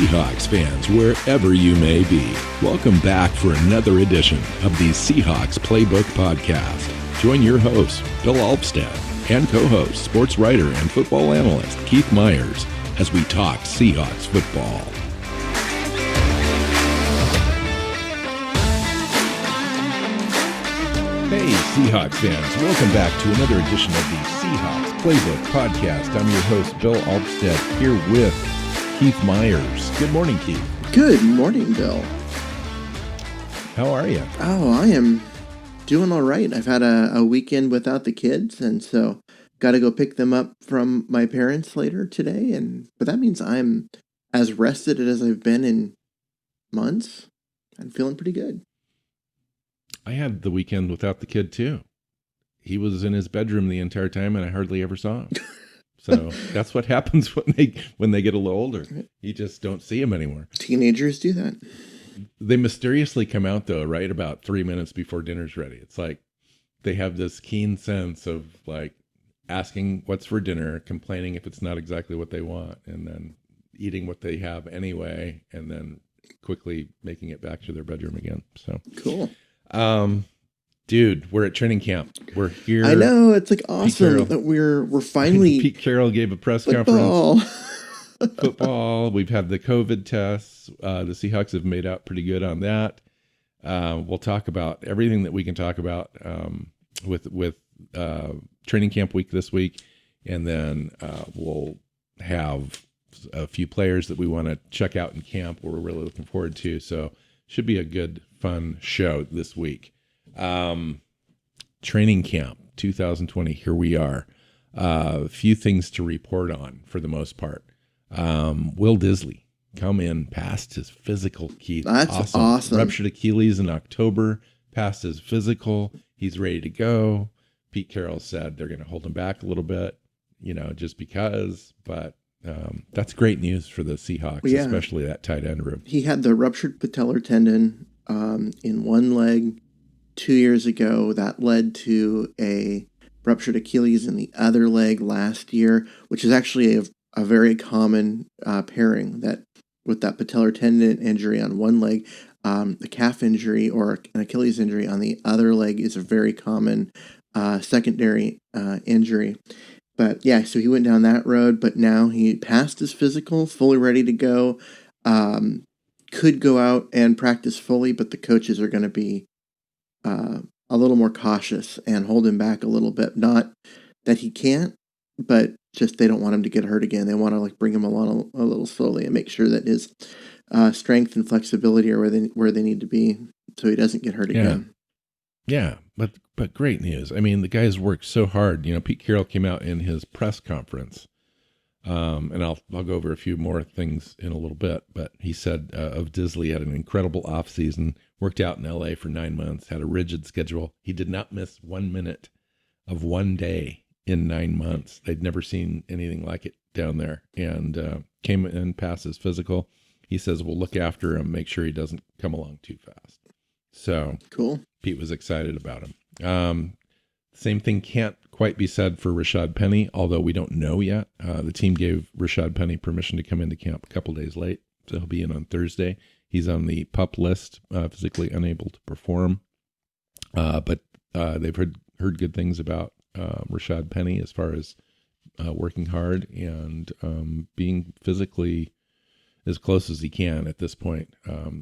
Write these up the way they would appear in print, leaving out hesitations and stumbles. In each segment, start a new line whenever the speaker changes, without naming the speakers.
Seahawks fans, wherever you may be. Welcome back for another edition of the Seahawks Playbook Podcast. Join your host, Bill Alvstad, and co-host, sports writer and football analyst Keith Myers, as we talk Seahawks football. Hey, Seahawks fans, welcome back to another edition of the Seahawks Playbook Podcast. I'm your host, Bill Alvstad, here with Keith Myers. Good morning, Keith.
Good morning, Bill.
How are you?
Oh, I am doing all right. I've had a weekend without the kids, and so got to go pick them up from my parents later today. But that means I'm as rested as I've been in months. I'm feeling pretty good.
I had the weekend without the kid, too. He was in his bedroom the entire time, and I hardly ever saw him. So that's what happens when they get a little older. You just don't see him anymore.
Teenagers do that.
They mysteriously come out, though, right about 3 minutes before dinner's ready. It's like they have this keen sense of, like, asking what's for dinner, complaining if it's not exactly what they want, and then eating what they have anyway, and then quickly making it back to their bedroom again. So
cool.
Dude, we're at training camp. We're here.
I know, it's like awesome that we're finally.
Pete Carroll gave a press
football.
conference. Football. We've had the COVID tests. The Seahawks have made out pretty good on that. We'll talk about everything that we can talk about with training camp week this week, and then we'll have a few players that we want to check out in camp. We're really looking forward to. So should be a good, fun show this week. Training camp 2020. Here we are. A few things to report on for the most part. Will Dissly come in past his physical, Keith.
That's awesome.
Ruptured Achilles in October, past his physical. He's ready to go. Pete Carroll said they're going to hold him back a little bit, just because. But that's great news for the Seahawks, especially that tight end room.
He had the ruptured patellar tendon in one leg 2 years ago. That led to a ruptured Achilles in the other leg last year, which is actually a very common pairing, that with that patellar tendon injury on one leg, the calf injury or an Achilles injury on the other leg is a very common secondary injury. But yeah, so he went down that road, but now he passed his physical, fully ready to go. Could go out and practice fully, but the coaches are going to be a little more cautious and hold him back a little bit. Not that he can't, but just they don't want him to get hurt again. They want to bring him along a little slowly and make sure that his strength and flexibility are where they need to be, so he doesn't get hurt again.
Yeah, but great news. I mean, the guys worked so hard. Pete Carroll came out in his press conference, and I'll go over a few more things in a little bit. But he said of Dissly, had an incredible offseason, worked out in LA for 9 months, had a rigid schedule. He did not miss 1 minute of one day in 9 months. They'd never seen anything like it down there, and came in past his physical. He says we'll look after him, make sure he doesn't come along too fast. So
cool.
Pete was excited about him. Same thing can't quite be said for Rashad Penny, although we don't know yet. The team gave Rashad Penny permission to come into camp a couple days late, so he'll be in on Thursday. He's on the PUP list, physically unable to perform. But they've heard good things about Rashad Penny as far as working hard and being physically as close as he can at this point.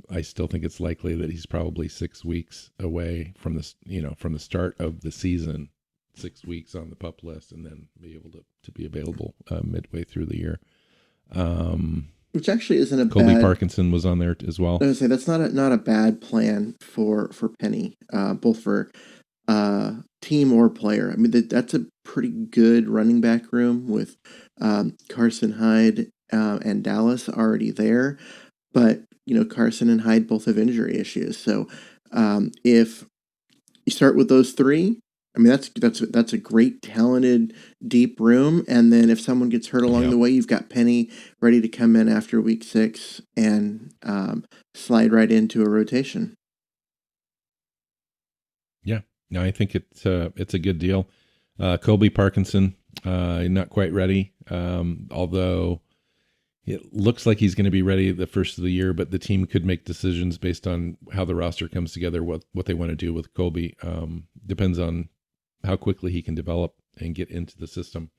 I still think it's likely that he's probably 6 weeks away from the start of the season, 6 weeks on the PUP list, and then be able to be available midway through the year.
Which actually isn't
Colby Parkinson was on there as well.
I was going to say that's not a bad plan for Penny, both for team or player. I mean, that's a pretty good running back room with Carson, Hyde, and Dallas already there. But, Carson and Hyde both have injury issues. So if you start with those three, I mean, that's a great, talented, deep room. And then if someone gets hurt along the way, you've got Penny ready to come in after week 6 and slide right into a rotation.
Yeah, no, I think it's a good deal. Colby Parkinson, not quite ready, although It looks like he's going to be ready the first of the year, but the team could make decisions based on how the roster comes together, what they want to do with Colby. Depends on how quickly he can develop and get into the system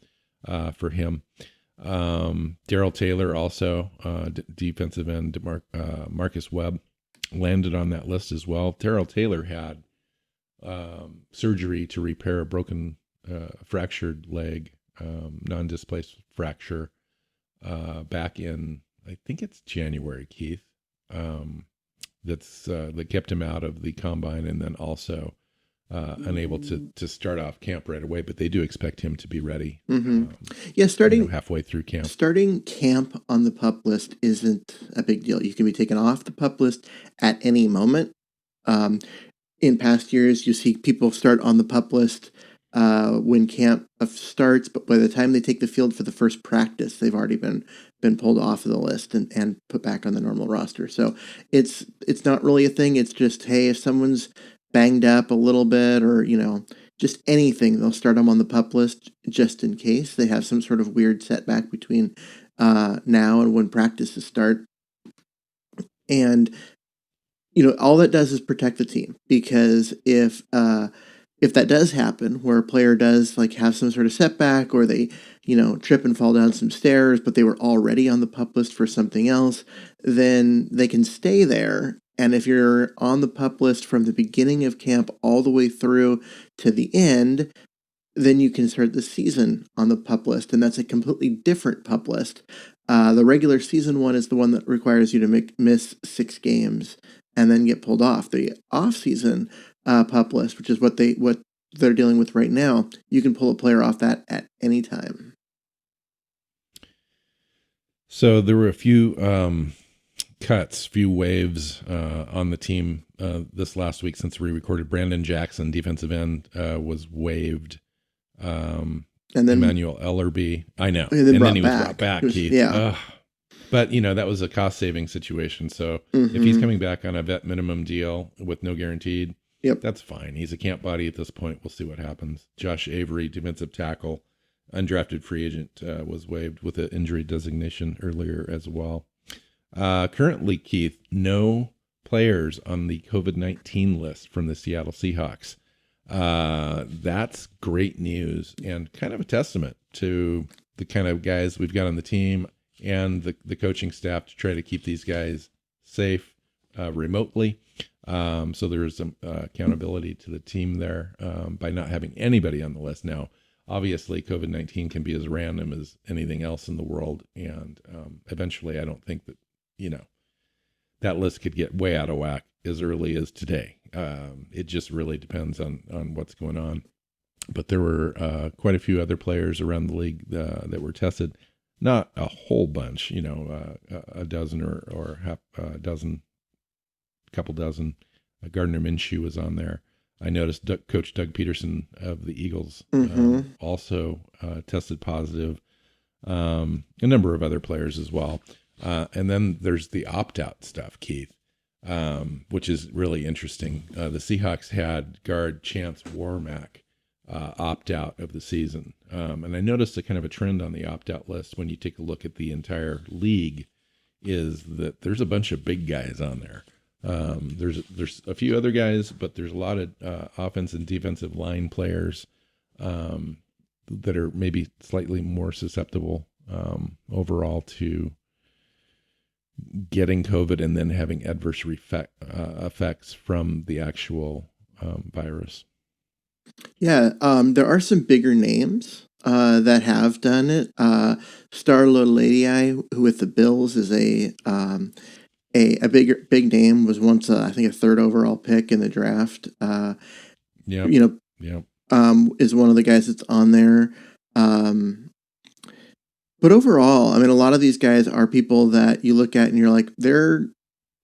for him. Daryl Taylor also, defensive end, Marcus Webb landed on that list as well. Daryl Taylor had surgery to repair a broken, fractured leg, non-displaced fracture, back in, I think it's January, Keith. That kept him out of the combine, and then also unable to start off camp right away. But they do expect him to be ready.
Starting
halfway through camp.
Starting camp on the PUP list isn't a big deal. You can be taken off the PUP list at any moment. In past years, you see people start on the PUP list when camp starts, but by the time they take the field for the first practice, they've already been pulled off of the list and put back on the normal roster. So it's not really a thing. It's just, hey, if someone's banged up a little bit or, just anything, they'll start them on the PUP list just in case they have some sort of weird setback between now and when practices start. And, all that does is protect the team, because if that does happen, where a player does have some sort of setback, or they, trip and fall down some stairs, but they were already on the PUP list for something else, then they can stay there. And if you're on the PUP list from the beginning of camp all the way through to the end, then you can start the season on the PUP list. And that's a completely different PUP list. The regular season one is the one that requires you to miss 6 games and then get pulled off. The off-season PUP list, which is what they're dealing with right now, you can pull a player off that at any time.
So there were a few few waves on the team this last week since we recorded. Brandon Jackson, defensive end, was waived. And then Emmanuel Ellerby, I know, and then he was brought back. Keith.
Yeah.
But, that was a cost-saving situation. So if he's coming back on a vet minimum deal with no guaranteed, that's fine. He's a camp body at this point. We'll see what happens. Josh Avery, defensive tackle, undrafted free agent, was waived with an injury designation earlier as well. Currently, Keith, no players on the COVID-19 list from the Seattle Seahawks. That's great news and kind of a testament to the kind of guys we've got on the team and the coaching staff to try to keep these guys safe remotely. So there's some accountability to the team there by not having anybody on the list. Now, obviously, COVID-19 can be as random as anything else in the world. And eventually, I don't think that, that list could get way out of whack as early as today. It just really depends on what's going on. But there were quite a few other players around the league that were tested. Not a whole bunch, a dozen or half a dozen, couple dozen. Gardner Minshew was on there. I noticed Coach Doug Peterson of the Eagles also tested positive. A number of other players as well. And then there's the opt-out stuff, Keith, which is really interesting. The Seahawks had guard Chance Warmack opt out of the season. And I noticed a kind of a trend on the opt-out list when you take a look at the entire league is that there's a bunch of big guys on there. There's a few other guys, but there's a lot of offense and defensive line players that are maybe slightly more susceptible overall to getting COVID and then having adverse effects from the actual virus.
Yeah, there are some bigger names that have done it. Star Lotulelei, who with the Bills is a big name, was once I think a 3rd overall pick in the draft. Is one of the guys that's on there. But overall, I mean, a lot of these guys are people that you look at and you're like, they're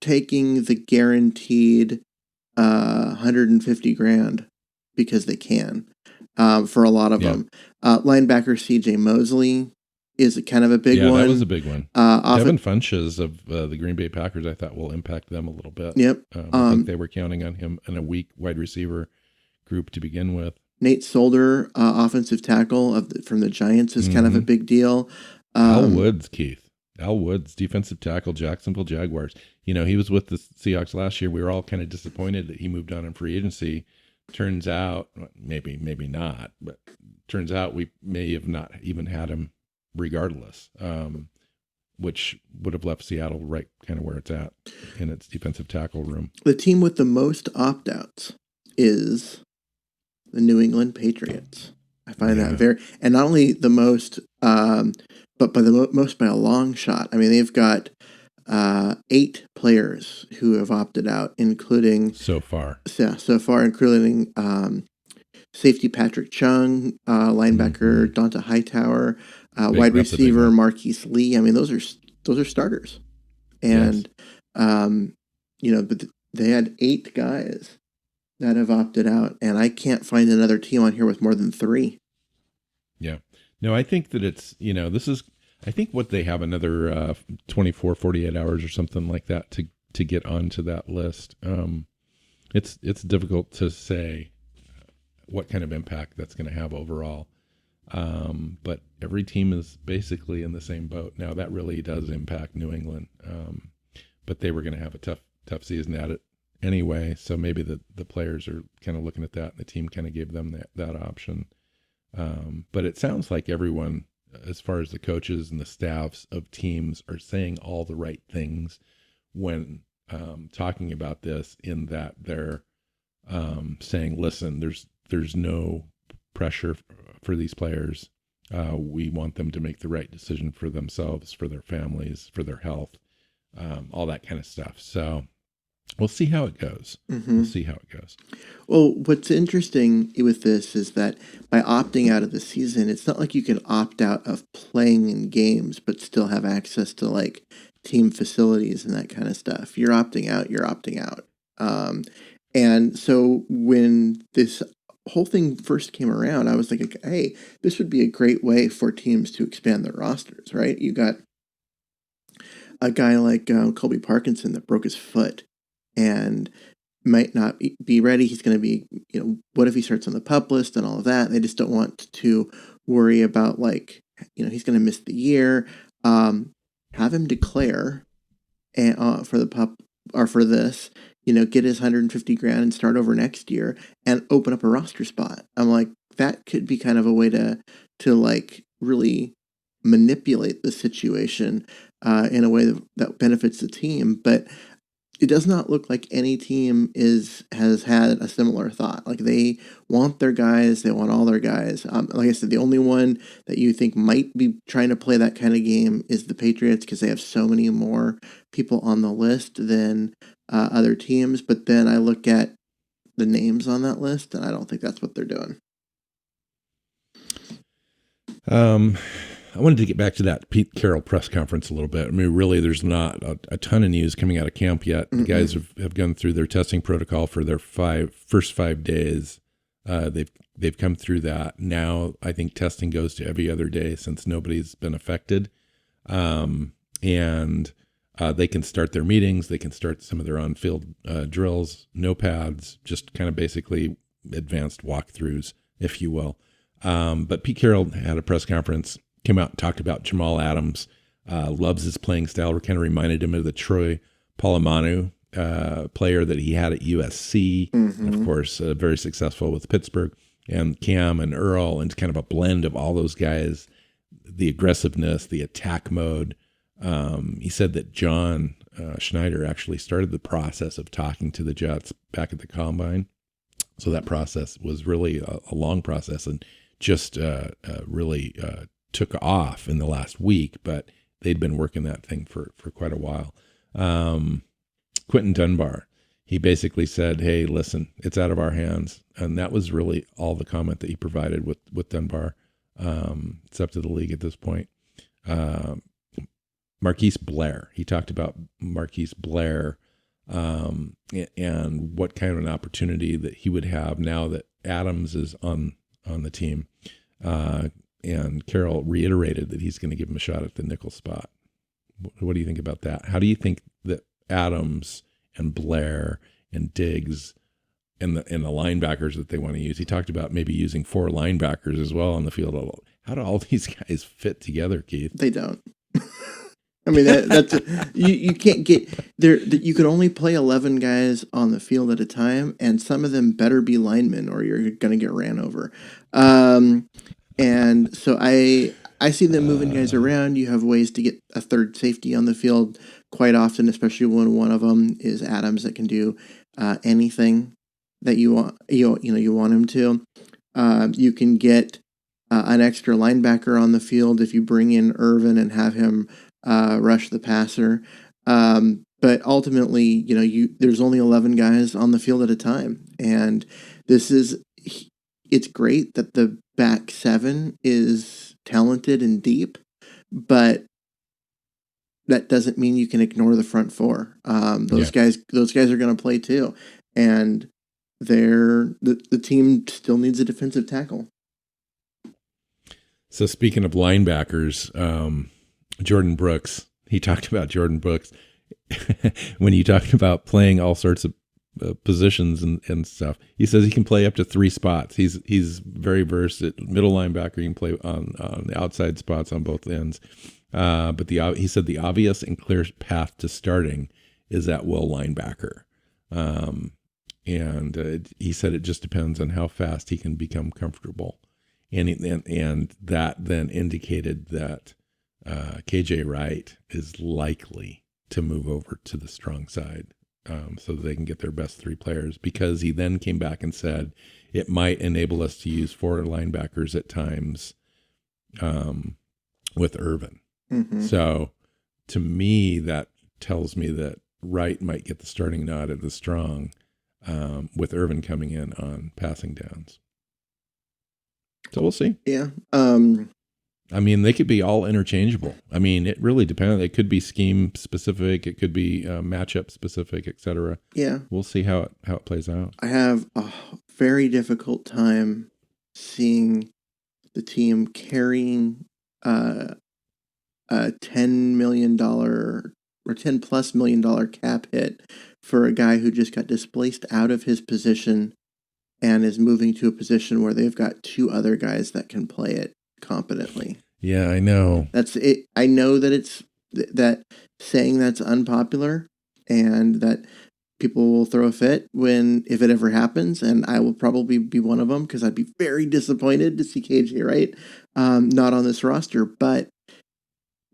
taking the guaranteed $150,000 because they can. For a lot of them, linebacker CJ Mosley is kind of a big one.
Yeah, that was a big one. Devin Funches of the Green Bay Packers, I thought, will impact them a little bit.
Yep.
I think they were counting on him in a weak wide receiver group to begin with.
Nate Solder, offensive tackle from the Giants, is kind of a big deal.
Al Woods, Keith. Al Woods, defensive tackle, Jacksonville Jaguars. He was with the Seahawks last year. We were all kind of disappointed that he moved on in free agency. Turns out, maybe not, but turns out we may have not even had him regardless, which would have left Seattle right kind of where it's at in its defensive tackle room.
The team with the most opt-outs is the New England Patriots. I find that and not only the most, but by the most by a long shot. I mean, they've got 8 players who have opted out, including
so far,
including safety Patrick Chung, linebacker Donta Hightower, wide receiver Marquis Blair. I mean, those are starters, and but they had 8 guys that have opted out, and I can't find another team on here with more than 3.
Yeah. No, I think that it's, I think what they have another 24, 48 hours or something like that to get onto that list. It's difficult to say what kind of impact that's going to have overall. But every team is basically in the same boat. Now that really does impact New England. But they were going to have a tough season at it anyway. So maybe the players are kind of looking at that, and the team kind of gave them that option. But it sounds like everyone, as far as the coaches and the staffs of teams, are saying all the right things when talking about this, in that they're saying, listen, there's no pressure for these players. We want them to make the right decision for themselves, for their families, for their health, all that kind of stuff. So we'll see how it goes. We'll see how it goes.
Well, what's interesting with this is that by opting out of the season, it's not like you can opt out of playing in games, but still have access to like team facilities and that kind of stuff. You're opting out, you're opting out. And so when this whole thing first came around, I was like, hey, this would be a great way for teams to expand their rosters, right? You got a guy like Colby Parkinson that broke his foot and might not be ready. He's going to be, what if he starts on the PUP list and all of that? They just don't want to worry about he's going to miss the year. Have him declare for the PUP or for this, get his $150,000 and start over next year and open up a roster spot. I'm like, that could be kind of a way to really manipulate the situation in a way that benefits the team. But it does not look like any team has had a similar thought. Like, they want their guys, they want all their guys. Like I said, the only one that you think might be trying to play that kind of game is the Patriots, because they have so many more people on the list than other teams. But then I look at the names on that list, and I don't think that's what they're doing.
I wanted to get back to that Pete Carroll press conference a little bit. I mean, really, there's not a ton of news coming out of camp yet. The guys have gone through their testing protocol for their first 5 days. They've come through that. Now, I think testing goes to every other day since nobody's been affected. And they can start their meetings. They can start some of their on-field drills, no pads, just kind of basically advanced walkthroughs, if you will. But Pete Carroll had a press conference, came out and talked about Jamal Adams, loves his playing style. Kind of reminded him of the Troy Polamalu player that he had at USC. And of course, very successful with Pittsburgh, and Cam and Earl, and kind of a blend of all those guys, the aggressiveness, the attack mode. He said that John Schneider actually started the process of talking to the Jets back at the Combine. So that process was really a long process, and just really took off in the last week, but they'd been working that thing for quite a while. Quentin Dunbar, he basically said, hey, listen, it's out of our hands. And that was really all the comment that he provided with Dunbar. It's up to the league at this point. Marquis Blair, he talked about Marquis Blair and what kind of an opportunity that he would have now that Adams is on the team. And Carroll reiterated that he's going to give him a shot at the nickel spot. What do you think about that? How do you think that Adams and Blair and Diggs and the linebackers that they want to use? He talked about maybe using 4 linebackers as well on the field. How do all these guys fit together, Keith?
They don't. I mean, that's you can't get there. You can only play 11 guys on the field at a time, and some of them better be linemen, or you're going to get ran over. And so I see them moving guys around. You have ways to get a third safety on the field quite often, especially when one of them is Adams that can do anything that you want. You want him to. You can get an extra linebacker on the field if you bring in Irvin and have him rush the passer. But ultimately, there's only 11 guys on the field at a time. And it's great that the back seven is talented and deep, but that doesn't mean you can ignore the front four. Those guys are going to play too. And the team still needs a defensive tackle.
So speaking of linebackers, Jordan Brooks, he talked about Jordan Brooks when he talked about playing all sorts of positions and stuff. He says he can play up to 3 spots. He's very versed at middle linebacker. He can play on the outside spots on both ends. But he said the obvious and clear path to starting is at will linebacker. And he said it just depends on how fast he can become comfortable. And that then indicated that KJ Wright is likely to move over to the strong side so that they can get their best 3 players, because he then came back and said it might enable us to use 4 linebackers at times with Irvin. Mm-hmm. So to me, that tells me that Wright might get the starting nod at the strong with Irvin coming in on passing downs. So we'll see.
Yeah.
I mean, they could be all interchangeable. I mean, it really depends. It could be scheme specific. It could be matchup specific, etc.
Yeah.
We'll see how it plays out.
I have a very difficult time seeing the team carrying a $10 million or $10+ million cap hit for a guy who just got displaced out of his position and is moving to a position where they've got 2 other guys that can play it competently.
Yeah, I know.
That's it. I know that it's that saying that's unpopular and that people will throw a fit if it ever happens, and I will probably be one of them, because I'd be very disappointed to see KJ Wright not on this roster. But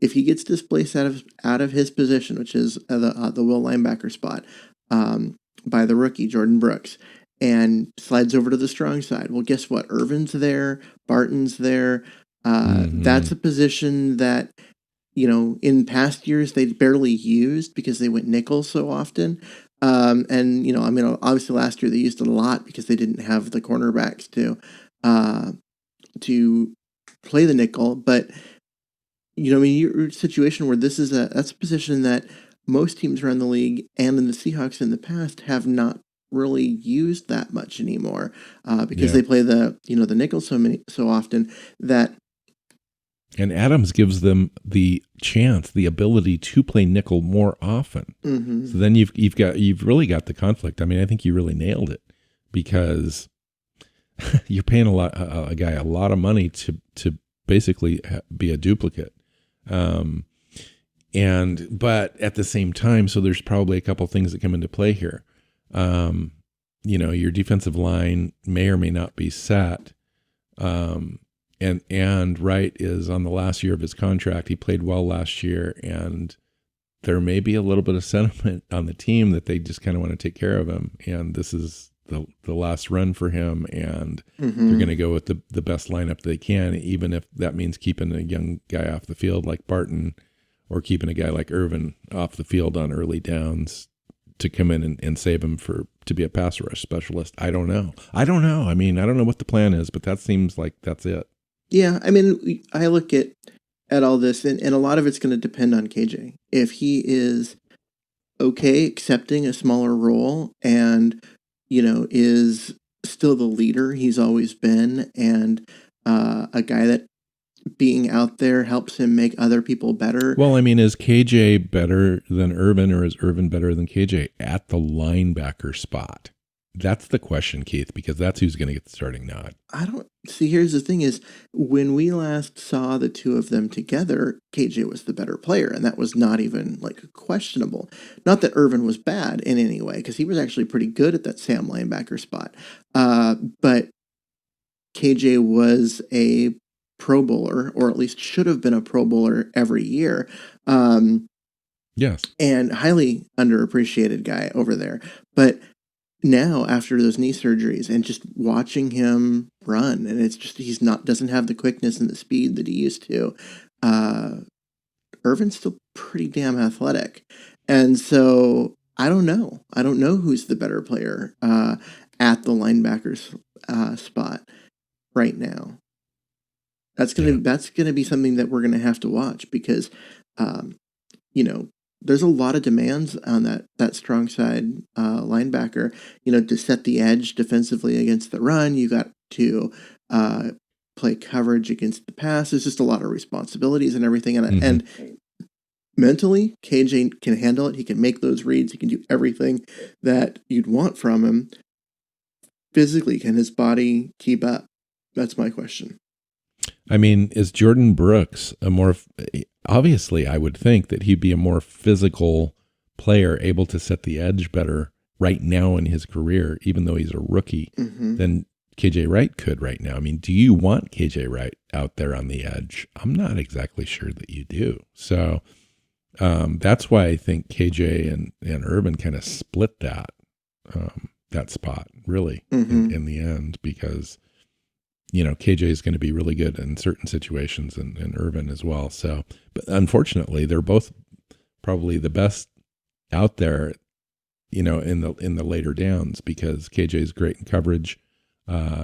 if he gets displaced out of his position, which is the will linebacker spot, by the rookie Jordan Brooks, and slides over to the strong side, well, guess what? Irvin's there, Barton's there. That's a position that, in past years they barely used because they went nickel so often. Obviously last year they used it a lot because they didn't have the cornerbacks to play the nickel. But you're in a situation where that's a position that most teams around the league and in the Seahawks in the past have not really used that much anymore, because they play the nickel so often that.
And Adams gives them the ability to play nickel more often. Mm-hmm. So then you've really got the conflict. I mean, I think you really nailed it, because you're paying a guy a lot of money to basically be a duplicate. But at the same time, so there's probably a couple things that come into play here. Your defensive line may or may not be set. And Wright is on the last year of his contract. He played well last year, and there may be a little bit of sentiment on the team that they just kind of want to take care of him. And this is the last run for him, and they're going to go with the best lineup they can, even if that means keeping a young guy off the field like Barton, or keeping a guy like Irvin off the field on early downs to come in and save him to be a pass rush specialist. I don't know. I mean, I don't know what the plan is, but that seems like that's it.
Yeah, I mean, I look at all this, and a lot of it's going to depend on KJ. If he is okay accepting a smaller role and, is still the leader he's always been, and a guy that being out there helps him make other people better.
Well, I mean, is KJ better than Irvin, or is Irvin better than KJ at the linebacker spot? That's the question, Keith, because that's who's going to get the starting nod.
I don't see. Here's the thing: is when we last saw the two of them together, KJ was the better player, and that was not even like questionable. Not that Irvin was bad in any way, because he was actually pretty good at that Sam linebacker spot. But KJ was a Pro Bowler, or at least should have been a Pro Bowler every year.
Yes,
and highly underappreciated guy over there, but now after those knee surgeries and just watching him run, and it's just doesn't have the quickness and the speed that he used to. Irvin's still pretty damn athletic, and so I don't know who's the better player at the linebackers spot right now. That's gonna be something that we're gonna have to watch, because there's a lot of demands on that strong side linebacker. To set the edge defensively against the run, you got to play coverage against the pass. There's just a lot of responsibilities and everything. And mentally, KJ can handle it. He can make those reads. He can do everything that you'd want from him. Physically, can his body keep up? That's my question.
I mean, is Jordan Brooks obviously, I would think that he'd be a more physical player, able to set the edge better right now in his career, even though he's a rookie, than KJ Wright could right now. I mean, do you want KJ Wright out there on the edge? I'm not exactly sure that you do. So that's why I think KJ and Irvin kind of split that spot, really, in the end, because KJ is going to be really good in certain situations, and Irvin as well. So, but unfortunately, they're both probably the best out there, in the later downs, because KJ is great in coverage.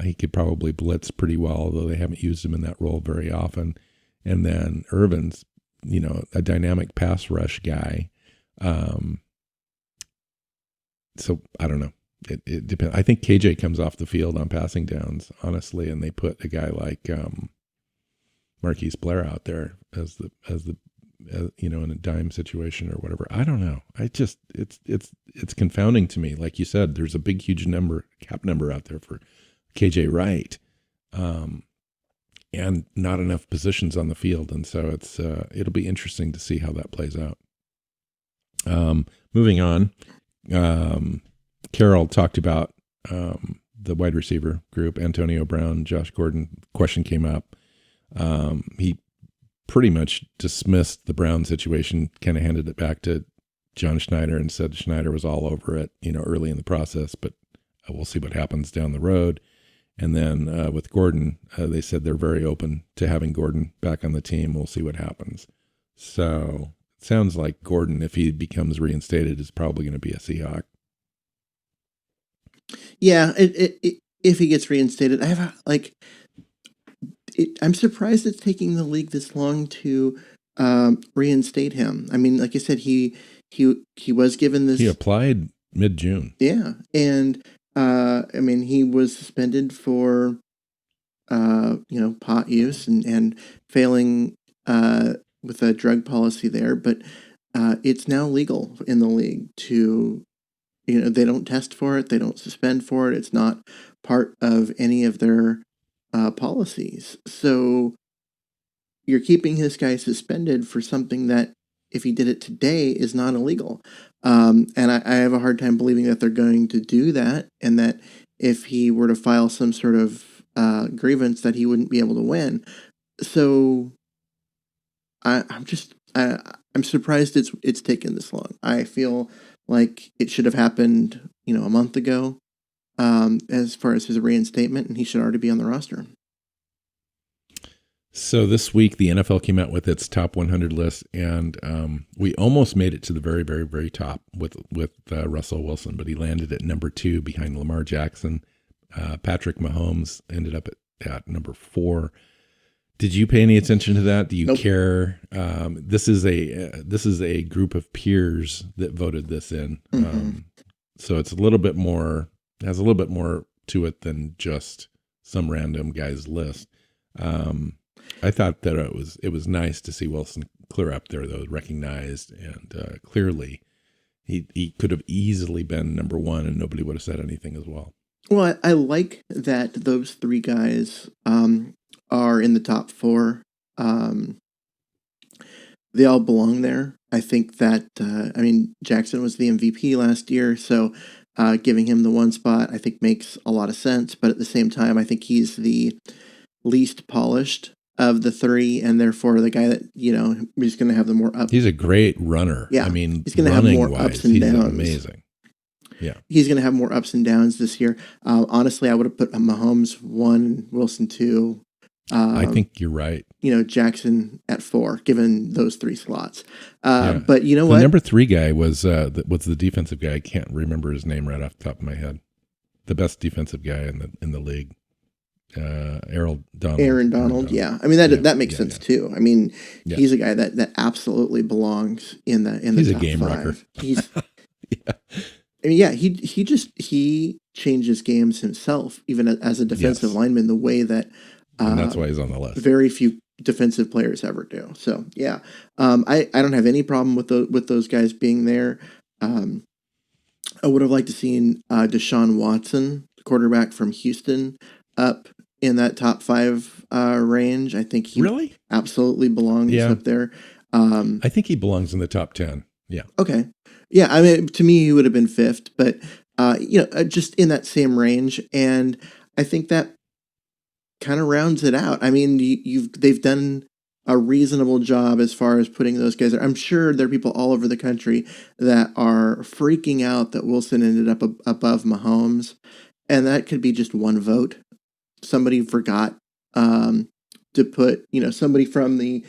He could probably blitz pretty well, although they haven't used him in that role very often. And then Irvin's, a dynamic pass rush guy. So I don't know. It depends. I think KJ comes off the field on passing downs, honestly, and they put a guy like Marquis Blair out there as the in a dime situation or whatever. I don't know. It's confounding to me. Like you said, there's a big, huge cap number out there for KJ Wright, and not enough positions on the field, and so it'll be interesting to see how that plays out. Moving on. Carroll talked about the wide receiver group, Antonio Brown, Josh Gordon. Question came up. He pretty much dismissed the Brown situation, kind of handed it back to John Schneider and said Schneider was all over it, early in the process, but we'll see what happens down the road. And then with Gordon, they said they're very open to having Gordon back on the team. We'll see what happens. So it sounds like Gordon, if he becomes reinstated, is probably going to be a Seahawk.
Yeah, if he gets reinstated, I'm surprised it's taking the league this long to reinstate him. I mean, like I said, he was given this.
He applied mid-June.
Yeah, and he was suspended for pot use and failing with a drug policy there, but it's now legal in the league to. They don't test for it. They don't suspend for it. It's not part of any of their policies. So you're keeping this guy suspended for something that, if he did it today, is not illegal. And I have a hard time believing that they're going to do that, and that if he were to file some sort of grievance, that he wouldn't be able to win. So I'm surprised it's taken this long. I feel like it should have happened, a month ago, as far as his reinstatement, and he should already be on the roster.
So this week, the NFL came out with its top 100 list, and we almost made it to the very, very, very top with Russell Wilson, but he landed at number 2 behind Lamar Jackson. Patrick Mahomes ended up at number 4. Did you pay any attention to that? Do you care? This is a group of peers that voted this in, so it's has a little bit more to it than just some random guy's list. I thought that it was nice to see Wilson clear up there, though, recognized, and clearly He could have easily been number one, and nobody would have said anything as well.
Well, I like that those three guys are in the top four. They all belong there. I think that, Jackson was the MVP last year, so giving him the one spot I think makes a lot of sense. But at the same time, I think he's the least polished of the three, and therefore the guy that, he's going to have the more ups.
He's a great runner.
Yeah,
he's
going to have more ups and downs.
Amazing. Yeah,
he's going to have more ups and downs this year. Honestly, I would have put Mahomes 1, Wilson 2.
I think you're right.
Jackson at 4, given those 3 slots. But you know
the
what?
Number 3 guy was the defensive guy. I can't remember his name right off the top of my head. The best defensive guy in the league. Aaron Donald. Yeah. I mean, that makes sense too. I mean, he's a guy that absolutely belongs in the he's
top
a game
5.
wrecker.
He's he changes games himself, even as a defensive lineman, the way that
and that's why he's on the list.
Very few defensive players ever do. So I don't have any problem with those guys being there. I would have liked to seen Deshawn Watson, quarterback from Houston, up in that top 5 range. I think he
really
absolutely belongs up there.
I think he belongs in the top 10. Yeah.
Okay. Yeah. I mean, to me, he would have been 5th, but just in that same range. And I think that kind of rounds it out. I mean, they've done a reasonable job as far as putting those guys there. I'm sure there are people all over the country that are freaking out that Wilson ended up above Mahomes, and that could be just one vote. Somebody forgot to put, somebody from the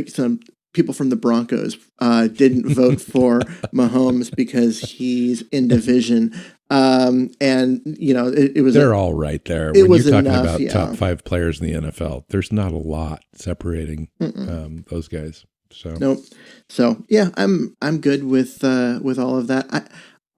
some people from the Broncos didn't vote for Mahomes because he's in division. And it was
they're all right there. When you're talking about top 5 players in the NFL, there's not a lot separating those guys. So
nope. So I'm good with all of that.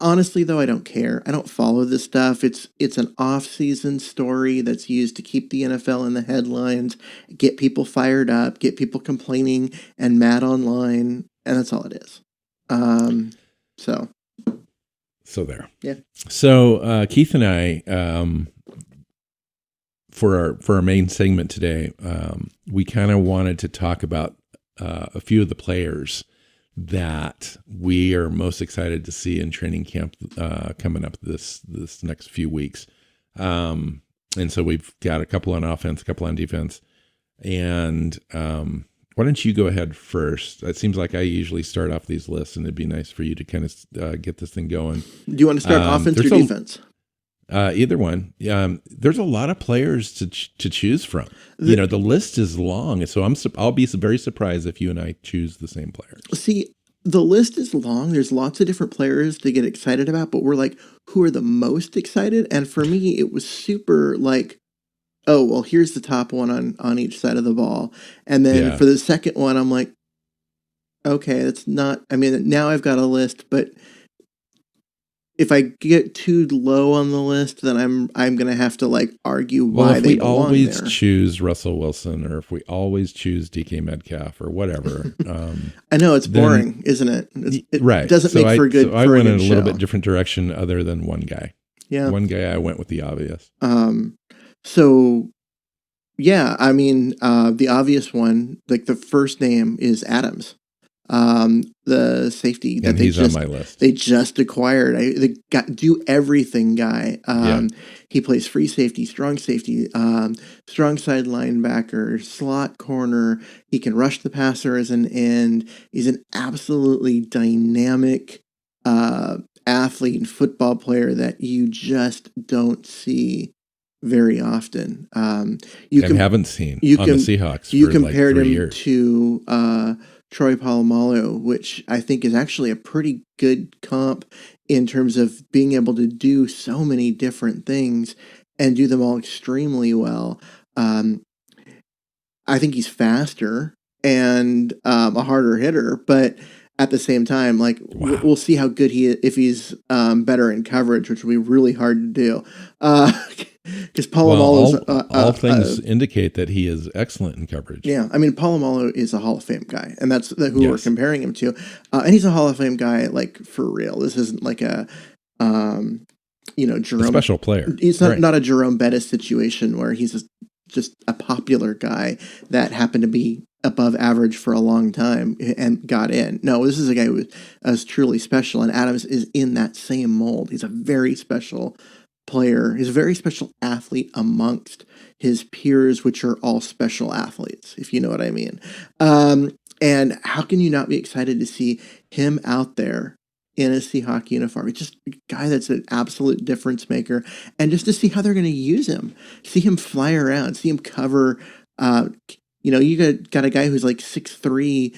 Honestly, though, I don't care. I don't follow this stuff. It's an off-season story that's used to keep the NFL in the headlines, get people fired up, get people complaining and mad online, and that's all it is.
So there.
Yeah.
So Keith and I, for our main segment today, we kind of wanted to talk about a few of the players that we are most excited to see in training camp coming up this next few weeks. And so we've got a couple on offense, a couple on defense. And why don't you go ahead first? It seems like I usually start off these lists, and it'd be nice for you to kind of get this thing going.
Do you want to start offense or defense?
Either one. There's a lot of players to choose from. The list is long, so I'll be very surprised if you and I choose the same players.
See, the list is long. There's lots of different players to get excited about, but we're like, who are the most excited? And for me, it was super like, oh, well, here's the top one on each side of the ball. And then for the second one, I'm like, okay, it's not, I mean, now I've got a list, but if I get too low on the list, then I'm going to have to like argue why they belong there.
If we always choose Russell Wilson, or if we always choose DK Metcalf or whatever.
I know it's boring, isn't it?
It doesn't make for good. So I went in a little bit different direction other than one guy.
Yeah.
One guy, I went with the obvious.
So yeah, I mean, the obvious one, like the first name is Adams. The safety that
he's on my list.
They just acquired. The do everything guy. He plays free safety, strong side linebacker, slot corner. He can rush the passer as an end. He's an absolutely dynamic athlete and football player that you just don't see very often.
Haven't seen on the Seahawks.
You
for
compared
like 3
him
years.
to Troy Polamalu, which I think is actually a pretty good comp in terms of being able to do so many different things and do them all extremely well. I think he's faster and a harder hitter, but at the same time, like we'll see how good he is if he's better in coverage, which will be really hard to do. because Polamalu's
all things indicate that he is excellent in coverage.
Yeah, I mean, Polamalu is a Hall of Fame guy, and that's who we're
Yes.
comparing him to. And he's a Hall of Fame guy, like, for real. This isn't like a, Jerome.
A special player.
It's not a Jerome Bettis situation where he's just a popular guy that happened to be above average for a long time and got in. No, this is a guy who is truly special, and Adams is in that same mold. He's a very special player. He's a very special athlete amongst his peers, which are all special athletes, if you know what I mean. And how can you not be excited to see him out there in a Seahawk uniform? It's just a guy that's an absolute difference maker. And just to see how they're going to use him, see him fly around, see him cover. You got a guy who's like 6'3",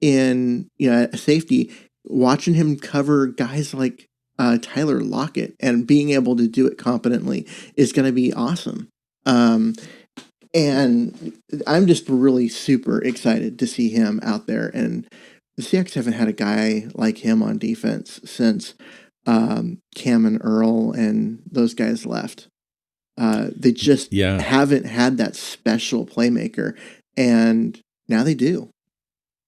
in a safety, watching him cover guys like Tyler Lockett and being able to do it competently is going to be awesome. And I'm just really super excited to see him out there. And the Seahawks haven't had a guy like him on defense since Cam and Earl and those guys left. They just haven't had that special playmaker, and now they do.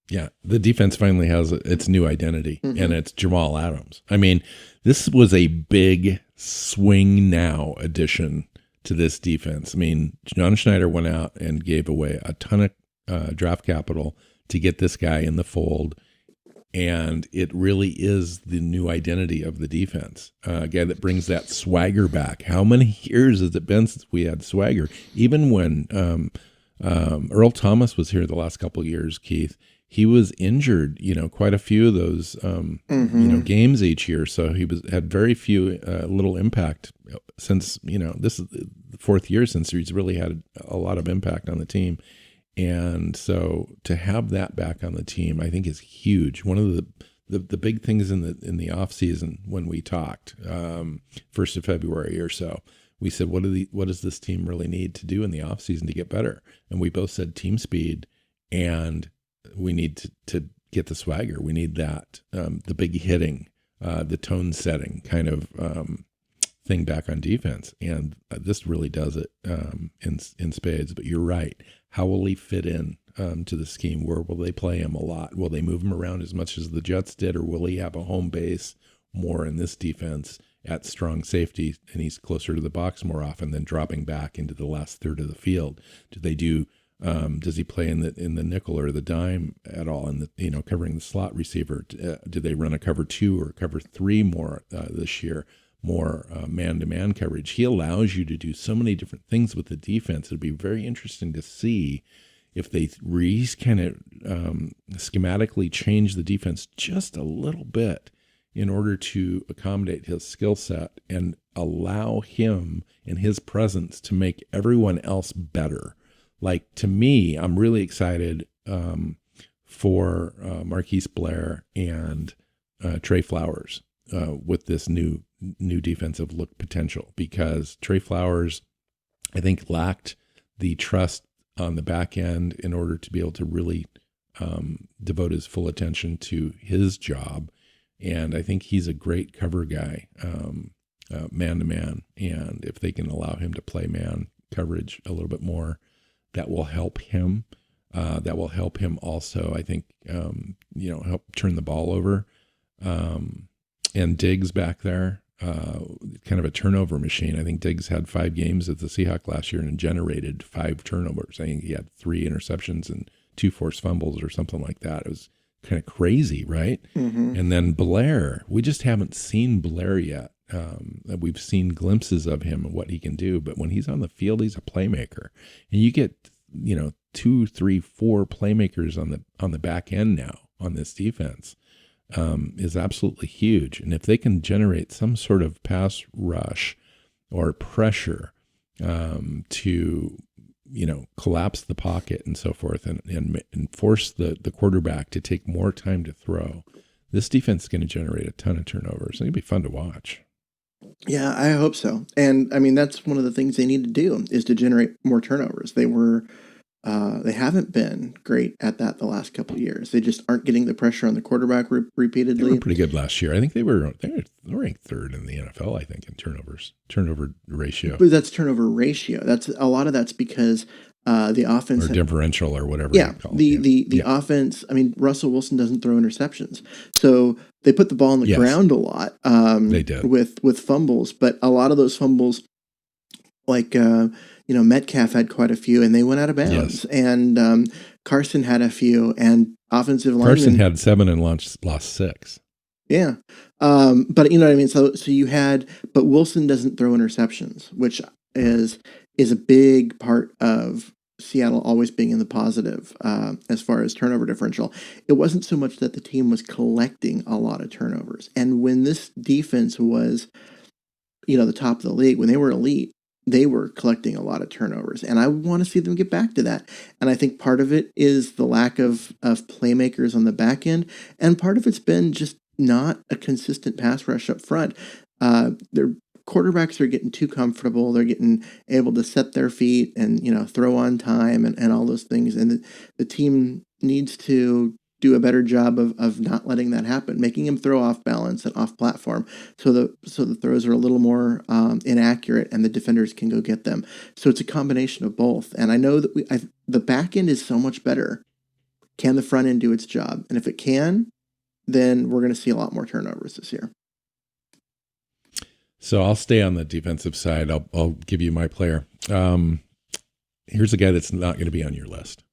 Yeah, the defense finally has its new identity, and it's Jamal Adams. I mean, this was a big swing now addition to this defense. I mean, John Schneider went out and gave away a ton of draft capital to get this guy in the fold, and it really is the new identity of the defense. A guy that brings that swagger back. How many years has it been since we had swagger? Even when Earl Thomas was here the last couple of years, Keith, he was injured, quite a few of those, games each year. So he had very few, little impact since, this is the fourth year since he's really had a lot of impact on the team. And so to have that back on the team, I think is huge. One of the big things in the off season when we talked, 1st of February or so, we said, what does this team really need to do in the off season to get better? And we both said team speed, and we need to get the swagger. We need that, the big hitting, the tone setting kind of thing back on defense. And this really does it in spades. But you're right. How will he fit in to the scheme? Where will they play him a lot? Will they move him around as much as the Jets did, or will he have a home base more in this defense at strong safety, and he's closer to the box more often than dropping back into the last third of the field? Do they do? Does he play in the nickel or the dime at all? In the covering the slot receiver? Do they run a cover 2 or cover 3 more this year? More man-to-man coverage. He allows you to do so many different things with the defense. It'd be very interesting to see if they kind of schematically change the defense just a little bit in order to accommodate his skill set and allow him and his presence to make everyone else better. Like, to me, I'm really excited for Marquis Blair and Trey Flowers with this new defensive look potential, because Trey Flowers, I think, lacked the trust on the back end in order to be able to really devote his full attention to his job. And I think he's a great cover guy, man to man. And if they can allow him to play man coverage a little bit more, that will help him. That will help him also, I think, help turn the ball over. And Diggs back there, kind of a turnover machine. I think Diggs had 5 games at the Seahawks last year and generated 5 turnovers. I think he had 3 interceptions and 2 forced fumbles or something like that. It was kind of crazy, right? Mm-hmm. And then Blair, we just haven't seen Blair yet. We've seen glimpses of him and what he can do, but when he's on the field, he's a playmaker. And you get, 2, 3, 4 playmakers on the back end now on this defense. Is absolutely huge. And if they can generate some sort of pass rush or pressure to, collapse the pocket and so forth and force the quarterback to take more time to throw, this defense is going to generate a ton of turnovers. It's going to be fun to watch.
Yeah, I hope so. And I mean, that's one of the things they need to do is to generate more turnovers. They were They haven't been great at that the last couple of years. They just aren't getting the pressure on the quarterback repeatedly.
They were pretty good last year. I think they were ranked third in the NFL, I think, in turnover ratio.
But that's turnover ratio. That's a lot of that's because the offense
or differential or whatever.
Yeah, the offense. I mean, Russell Wilson doesn't throw interceptions, so they put the ball on the ground a lot.
They did
with fumbles, but a lot of those fumbles, like Metcalf had quite a few, and they went out of bounds. Yes. And Carson had a few, and offensive linemen.
Carson had 7 and lost 6.
Yeah, but you know what I mean. So you had, but Wilson doesn't throw interceptions, which is a big part of Seattle always being in the positive as far as turnover differential. It wasn't so much that the team was collecting a lot of turnovers, and when this defense was, the top of the league, when they were elite, they were collecting a lot of turnovers, and I want to see them get back to that. And I think part of it is the lack of playmakers on the back end, and part of it's been just not a consistent pass rush up front. Their quarterbacks are getting too comfortable. They're getting able to set their feet and throw on time and all those things. And the team needs to do a better job of not letting that happen, making him throw off balance and off platform, so the throws are a little more inaccurate and the defenders can go get them. So it's a combination of both. And I know that the back end is so much better. Can the front end do its job? And if it can, then we're going to see a lot more turnovers this year.
So I'll stay on the defensive side. I'll give you my player. Here's a guy that's not going to be on your list.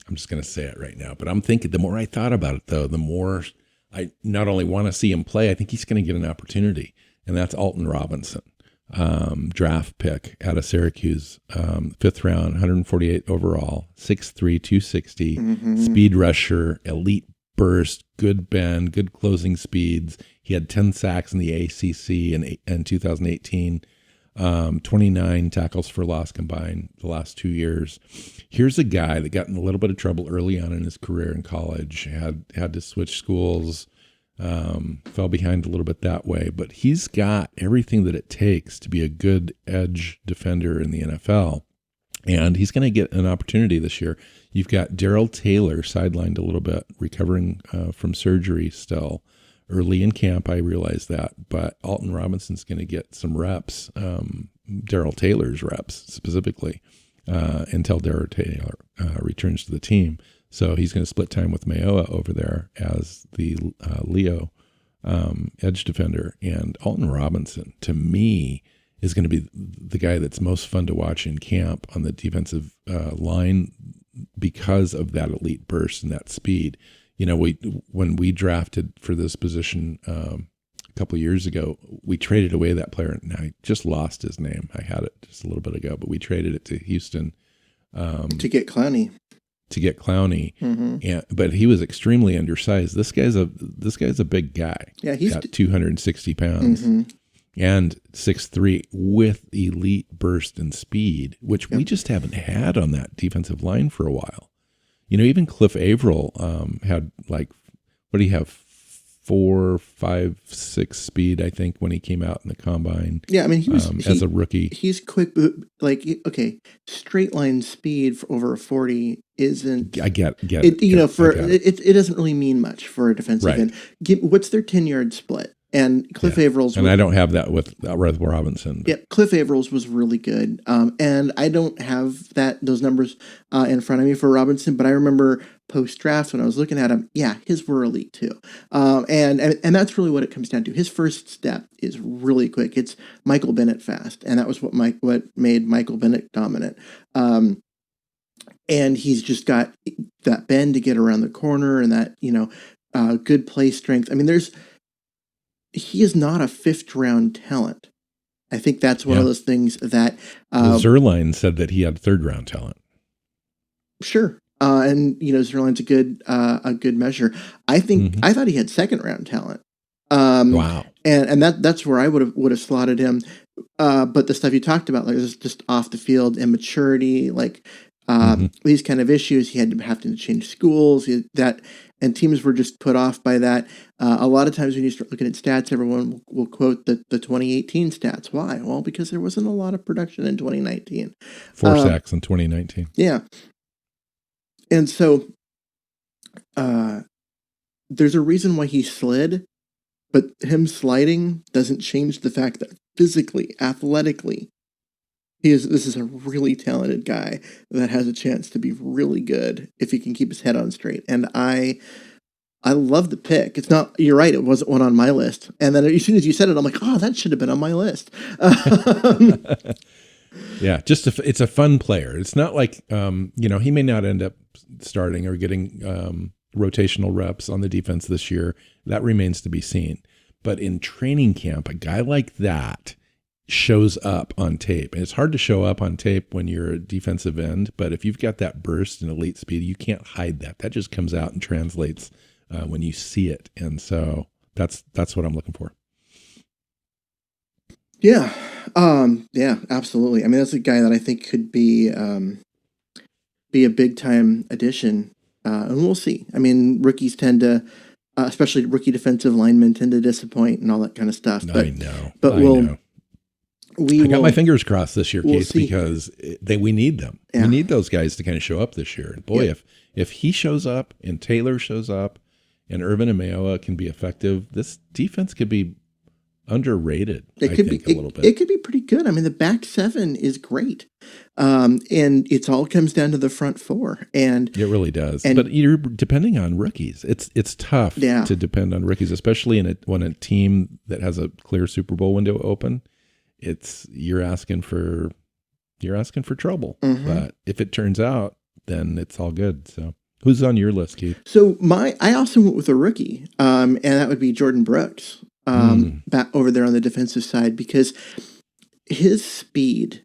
I'm just going to say it right now. But I'm thinking, the more I thought about it, though, the more I not only want to see him play, I think he's going to get an opportunity. And that's Alton Robinson, draft pick out of Syracuse, 5th round, 148 overall, 6'3", 260, speed rusher, elite burst, good bend, good closing speeds. He had 10 sacks in the ACC in 2018, 29 tackles for loss combined the last 2 years. Here's a guy that got in a little bit of trouble early on in his career in college, had to switch schools, fell behind a little bit that way, but he's got everything that it takes to be a good edge defender in the NFL. And he's going to get an opportunity this year. You've got Daryl Taylor sidelined a little bit, recovering from surgery still. Early in camp, I realized that. But Alton Robinson's going to get some reps, Daryl Taylor's reps specifically, until Daryl Taylor returns to the team. So he's going to split time with Mayoa over there as the Leo edge defender. And Alton Robinson, to me, is going to be the guy that's most fun to watch in camp on the defensive line because of that elite burst and that speed. When we drafted for this position a couple of years ago, we traded away that player. Now, I just lost his name. I had it just a little bit ago, but we traded it to Houston
to get Clowney.
But he was extremely undersized. This guy's a big guy.
Yeah, he's
got 260 pounds. And 6'3" with elite burst and speed, which we just haven't had on that defensive line for a while. Even Cliff Averill had what do you have, 4, 5, 6 speed, I think, when he came out in the combine.
Yeah, I mean, he was
as a rookie.
He's quick, straight line speed for over a 40 isn't.
I get it.
It doesn't really mean much for a defensive end. What's their 10-yard split? And Cliff Averill's...
And I don't have that with Robinson.
Yeah, Cliff Averill's was really good. And I don't have those numbers in front of me for Robinson, but I remember post-draft when I was looking at him, his were elite too. And that's really what it comes down to. His first step is really quick. It's Michael Bennett fast, and that was what made Michael Bennett dominant. And he's just got that bend to get around the corner and that, good play strength. I mean, he is not a 5th-round talent. I think that's one of those things that...
Zerline said that he had 3rd-round talent.
Sure. And, Zerline's a good measure. I think I thought he had 2nd-round talent.
Wow.
And that's where I would have slotted him. But the stuff you talked about, just off the field, immaturity, these kind of issues, he had to have to change schools, and teams were just put off by that. A lot of times when you start looking at stats, everyone will quote the 2018 stats. Why? Well, because there wasn't a lot of production in 2019.
4 sacks in 2019.
Yeah. And so there's a reason why he slid, but him sliding doesn't change the fact that physically, athletically, this is a really talented guy that has a chance to be really good if he can keep his head on straight. And I love the pick. It's not, you're right, it wasn't one on my list. And then as soon as you said it, I'm like, oh, that should have been on my list.
Yeah, it's a fun player. It's not like, he may not end up starting or getting rotational reps on the defense this year. That remains to be seen. But in training camp, a guy like that shows up on tape. And it's hard to show up on tape when you're a defensive end, but if you've got that burst and elite speed, you can't hide that. That just comes out and translates when you see it. And so that's what I'm looking for.
Yeah. Yeah, absolutely. I mean, that's a guy that I think could be a big time addition. And we'll see. I mean, rookies tend to, especially rookie defensive linemen tend to disappoint and all that kind of stuff. But,
I know.
But I
got my fingers crossed this year, Keith,
see.
because we need them. Yeah. We need those guys to kind of show up this year. And boy, if he shows up and Taylor shows up and Irvin and Mayowa can be effective, this defense could be underrated, a little bit.
It could be pretty good. I mean, the back seven is great. And it all comes down to the front four. And
it really does. But you're depending on rookies. It's tough to depend on rookies, especially when a team that has a clear Super Bowl window open. You're asking for trouble. Mm-hmm. But if it turns out, then it's all good. So who's on your list, Keith?
So I also went with a rookie, and that would be Jordan Brooks. Back over there on the defensive side, because his speed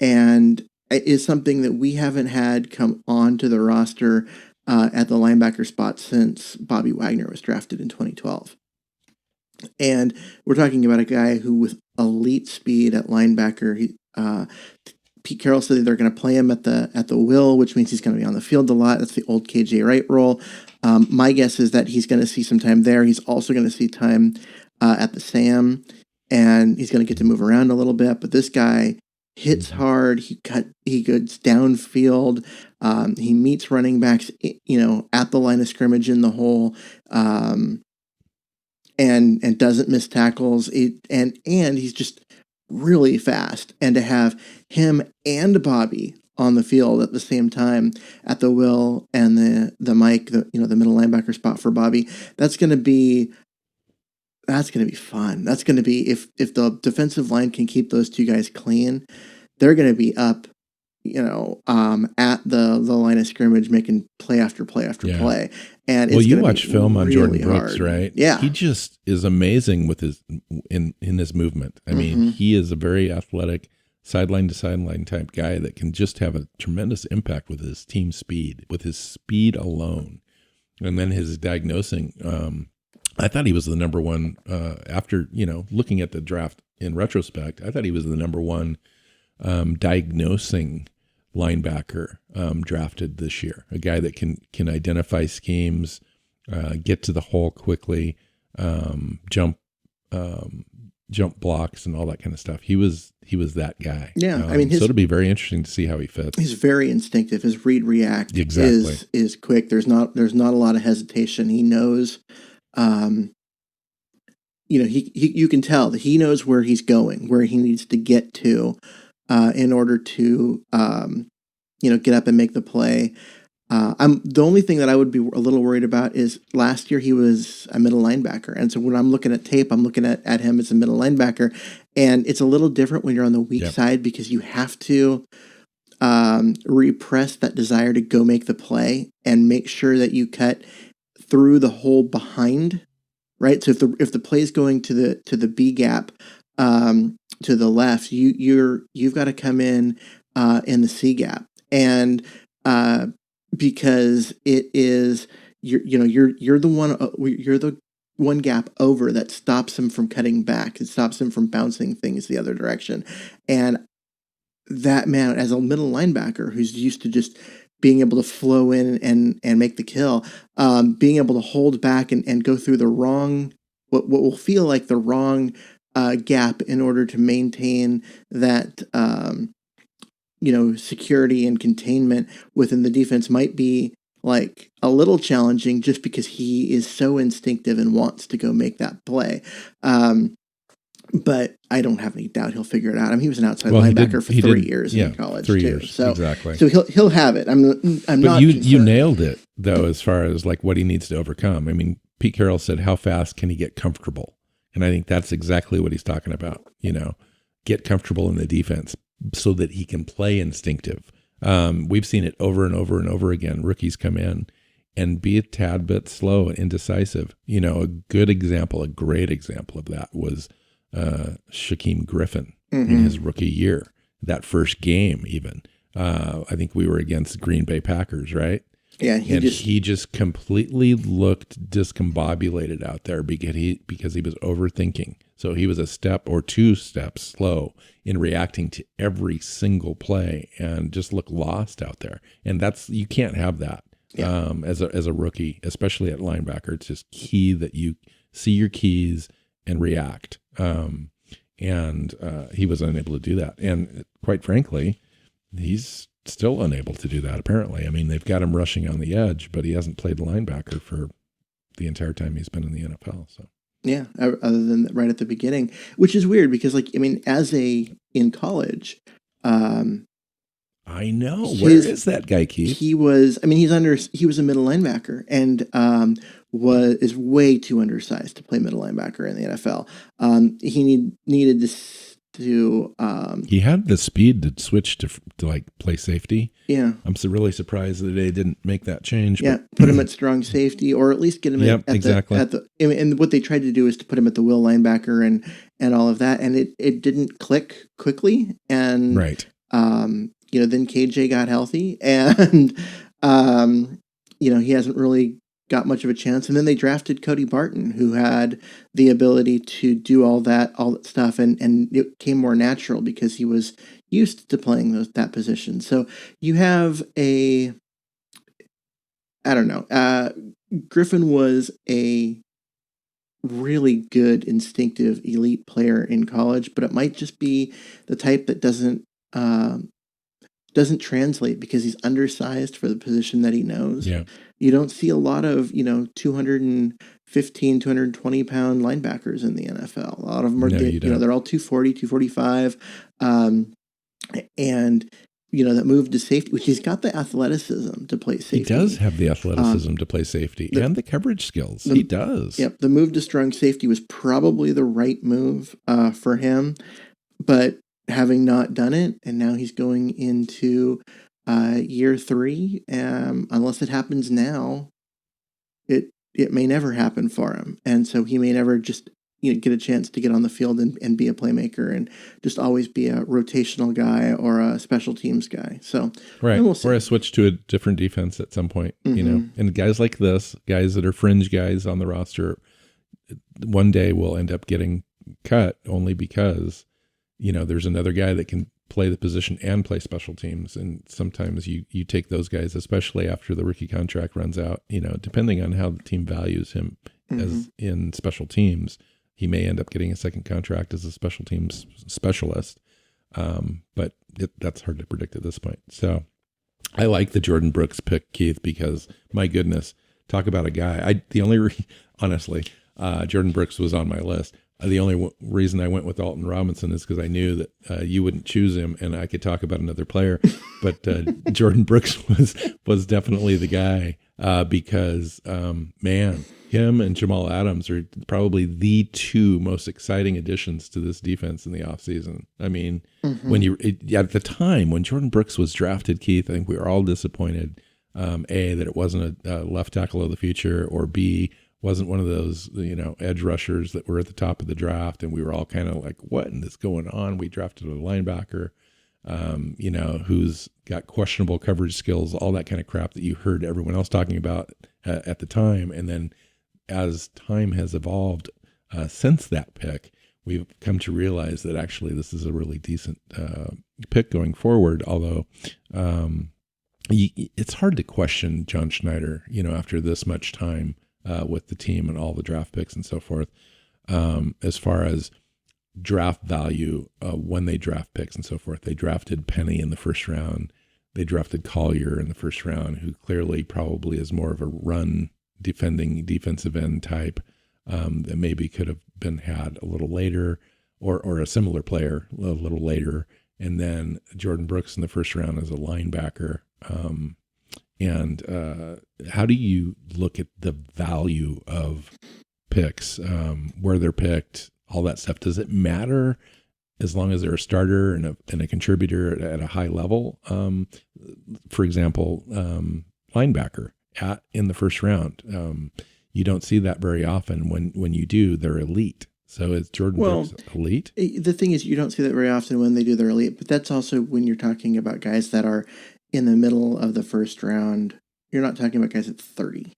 and is something that we haven't had come onto the roster at the linebacker spot since Bobby Wagner was drafted in 2012. And we're talking about a guy who with elite speed at linebacker. Pete Carroll said they're going to play him at the will, which means he's going to be on the field a lot. That's the old KJ Wright role. My guess is that he's going to see some time there. He's also going to see time at the Sam, and he's going to get to move around a little bit. But this guy hits hard. He goes downfield. He meets running backs, at the line of scrimmage in the hole, and doesn't miss tackles. And he's just really fast. And to have him and Bobby on the field at the same time at the will and the Mike, the middle linebacker spot for Bobby, that's going to be fun. That's going to be, if the defensive line can keep those two guys clean, they're going to be up, at the line of scrimmage, making play after play after play. And
you watch film on Jordan Brooks, right?
Yeah,
he just is amazing with his in his movement. I mean, he is a very athletic sideline to sideline type guy that can just have a tremendous impact with his team speed, with his speed alone, and then his diagnosing. I thought he was the number one after, looking at the draft in retrospect. I thought he was the number one diagnosing linebacker drafted this year. A guy that can identify schemes, get to the hole quickly, jump blocks and all that kind of stuff. He was that guy.
Yeah,
so it'll be very interesting to see how he fits.
He's very instinctive. His read react is quick. There's not a lot of hesitation. He knows. You can tell that he knows where he's going, where he needs to get to, in order to, get up and make the play. The only thing that I would be a little worried about is last year he was a middle linebacker. And so when I'm looking at tape, I'm looking at him as a middle linebacker, and it's a little different when you're on the weak side, because you have to, repress that desire to go make the play and make sure that you cut through the hole behind, right? So if the play is going to the B gap, to the left, you've got to come in the C gap, and because it is you're the one gap over that stops him from cutting back. It stops him from bouncing things the other direction, and that man, as a middle linebacker who's used to just being able to flow in and make the kill, being able to hold back and go through the wrong, what will feel like the wrong gap in order to maintain that security and containment within the defense might be like a little challenging just because he is so instinctive and wants to go make that play. But I don't have any doubt he'll figure it out. I mean, he was an outside linebacker for 3 years in college,
3
too.
years,
so,
exactly.
So he'll have it. I'm
but
not.
You nailed it though, as far as like what he needs to overcome. I mean, Pete Carroll said, "How fast can he get comfortable?" And I think that's exactly what he's talking about. Get comfortable in the defense so that he can play instinctive. We've seen it over and over and over again. Rookies come in and be a tad bit slow and indecisive. A great example of that was Shaquem Griffin in his rookie year, that first game even. I think we were against Green Bay Packers, right?
Yeah,
he just completely looked discombobulated out there because he was overthinking. So he was a step or 2 steps slow in reacting to every single play and just looked lost out there. And you can't have that as a rookie, especially at linebacker. It's just key that you see your keys and react. And he was unable to do that. And quite frankly, he's still unable to do that, apparently. I mean, they've got him rushing on the edge, but he hasn't played linebacker for the entire time he's been in the NFL. So
yeah, other than right at the beginning, which is weird because, in college,
I know. Where is that guy, Keith?
He was a middle linebacker and is way too undersized to play middle linebacker in the NFL. He needed to
he had the speed to switch to like play safety.
Yeah.
I'm really surprised that they didn't make that change.
Yeah, put him at strong safety or at least get him and what they tried to do is to put him at the will linebacker and all of that, and it didn't click quickly, and
right.
Then KJ got healthy, and he hasn't really got much of a chance. And then they drafted Cody Barton, who had the ability to do all that stuff, and it came more natural because he was used to playing that position. So you have Griffin was a really good instinctive elite player in college, but it might just be the type that doesn't translate because he's undersized for the position that he knows.
Yeah.
You don't see a lot of, 215, 220 pound linebackers in the NFL. A lot of them are, they're all 240, 245. And, that move to safety, which he's got the athleticism to play safety.
He does have the athleticism to play safety and the coverage skills. He does.
Yep. The move to strong safety was probably the right move for him, but having not done it, and now he's going into year 3, unless it happens now, it may never happen for him. And so he may never just get a chance to get on the field and be a playmaker and just always be a rotational guy or a special teams guy. So
right, or a switch to a different defense at some point, and guys like this, guys that are fringe guys on the roster, one day will end up getting cut only because there's another guy that can play the position and play special teams. And sometimes you take those guys, especially after the rookie contract runs out, depending on how the team values him as in special teams, he may end up getting a second contract as a special teams specialist. But that's hard to predict at this point. So I like the Jordan Brooks pick, Keith, because my goodness, talk about a guy. Honestly, Jordan Brooks was on my list. The only reason I went with Alton Robinson is because I knew that you wouldn't choose him, and I could talk about another player. But Jordan Brooks was definitely the guy because, him and Jamal Adams are probably the 2 most exciting additions to this defense in the offseason. I mean, at the time when Jordan Brooks was drafted, Keith, I think we were all disappointed, A, that it wasn't a left tackle of the future, or B, wasn't one of those, edge rushers that were at the top of the draft. And we were all kind of like, what is going on? We drafted a linebacker, who's got questionable coverage skills, all that kind of crap that you heard everyone else talking about at the time. And then as time has evolved since that pick, we've come to realize that actually this is a really decent pick going forward. Although it's hard to question John Schneider, after this much time with the team and all the draft picks and so forth. As far as draft value when they draft picks and so forth. They drafted Penny in the first round. They drafted Collier in the first round, who clearly probably is more of a run defending defensive end type that maybe could have been had a little later, or a similar player a little later. And then Jordan Brooks in the first round as a linebacker. How do you look at the value of picks, where they're picked, all that stuff? Does it matter as long as they're a starter and a contributor at a high level? For example, linebacker in the first round. You don't see that very often. When you do, they're elite. So is Jordan Brooks elite?
The thing is, you don't see that very often when they do, they're elite. But that's also when you're talking about guys that are in the middle of the first round. You're not talking about guys at 30.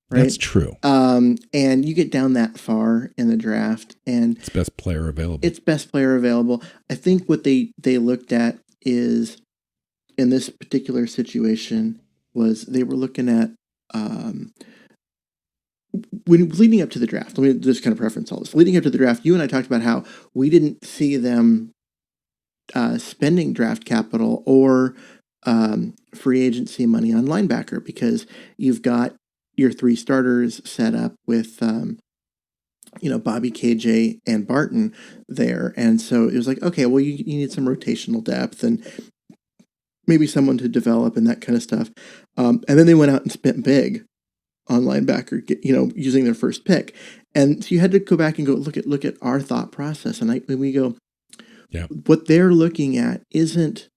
Right?
That's true.
And you get down that far in the draft, and
it's best player available. I think what they looked at is, in this particular situation, was they were looking at when leading up to the draft. Let me just kind of preference all this. Leading up to the draft, you and I talked about how we didn't see them spending draft capital or free agency money on linebacker, because you've got your three starters set up with, Bobby, KJ, and Barton there. And so it was like, okay, well, you need some rotational depth and maybe someone to develop and that kind of stuff. And then they went out and spent big on linebacker, using their first pick. And so you had to go back and go look at our thought process. And we go, yeah,
what they're looking at isn't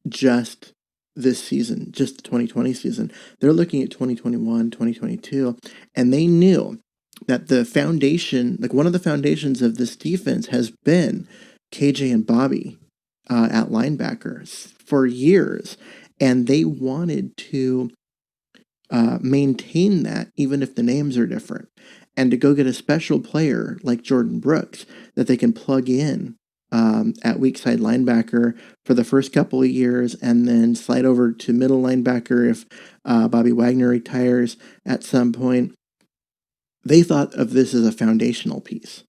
just this season, just the 2020 season. They're looking at 2021, 2022, and they knew that the foundation, like one of the foundations of this defense, has been KJ and Bobby at linebackers for years, and they wanted to maintain that even if the names are different, and to go get a special player like Jordan Brooks that they can plug in at weak side linebacker for the first couple of years, and then slide over to middle linebacker if Bobby Wagner retires at some point. They thought of this as a foundational piece.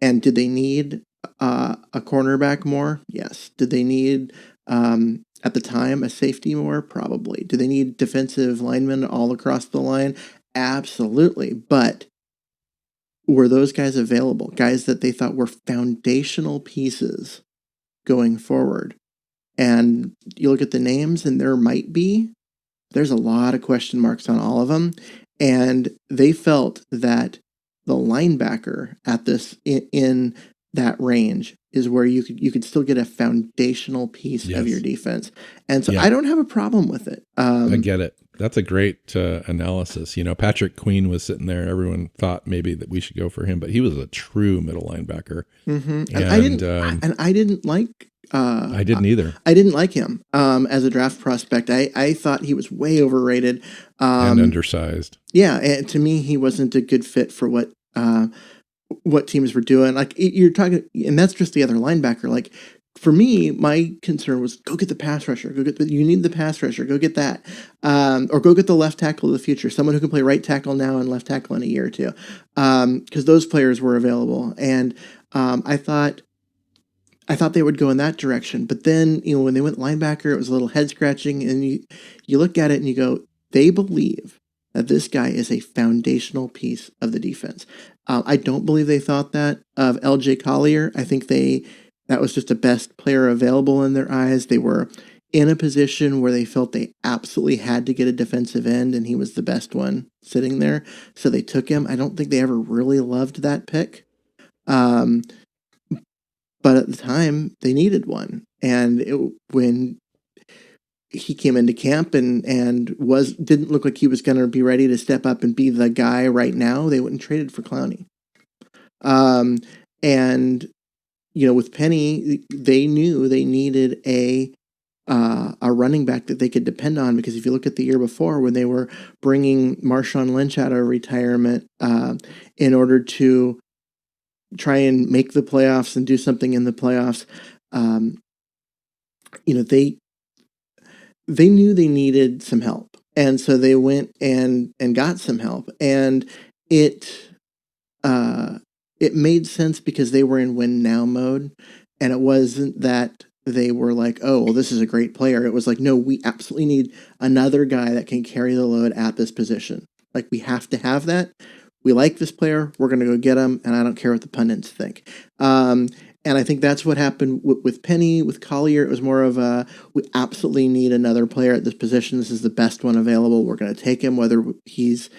And did they need a cornerback more? Yes. Did they need, at the time, a safety more? Probably. Do they need defensive linemen all across the line? Absolutely. But were those guys available? Guys that they thought were foundational pieces going forward. And you look at the names, and there's a lot of question marks on all of them. And they felt that the linebacker at this in that range is where you could still get a foundational piece of your defense. And so I don't have a problem with it.
I get it. That's a great analysis. Patrick Queen was sitting there. Everyone thought maybe that we should go for him, but he was a true middle linebacker.
Mm-hmm. And I didn't like.
I didn't either.
I didn't like him as a draft prospect. I thought he was way overrated
and undersized.
Yeah, and to me, he wasn't a good fit for what teams were doing. Like you're talking, and that's just the other linebacker. Like for me, my concern was go get the pass rusher. You need the pass rusher. Go get that, or go get the left tackle of the future. Someone who can play right tackle now and left tackle in a year or two, because those players were available. And I thought they would go in that direction. But then, when they went linebacker, it was a little head scratching, and you look at it and you go, they believe that this guy is a foundational piece of the defense. I don't believe they thought that of LJ Collier. I think that was just the best player available in their eyes. They were in a position where they felt they absolutely had to get a defensive end, and he was the best one sitting there. So they took him. I don't think they ever really loved that pick. But at the time, they needed one. And when he came into camp and didn't look like he was going to be ready to step up and be the guy right now, they went and traded for Clowney. With Penny, they knew they needed a running back that they could depend on, because if you look at the year before when they were bringing Marshawn Lynch out of retirement in order to try and make the playoffs and do something in the playoffs, they knew they needed some help. And so they went and got some help. And it it made sense because they were in win now mode, and it wasn't that they were like, oh, well, this is a great player. It was like, no, we absolutely need another guy that can carry the load at this position. Like, we have to have that. We like this player. We're going to go get him, and I don't care what the pundits think. And I think that's what happened with Penny, with Collier. It was more of a, we absolutely need another player at this position. This is the best one available. We're going to take him, whether he's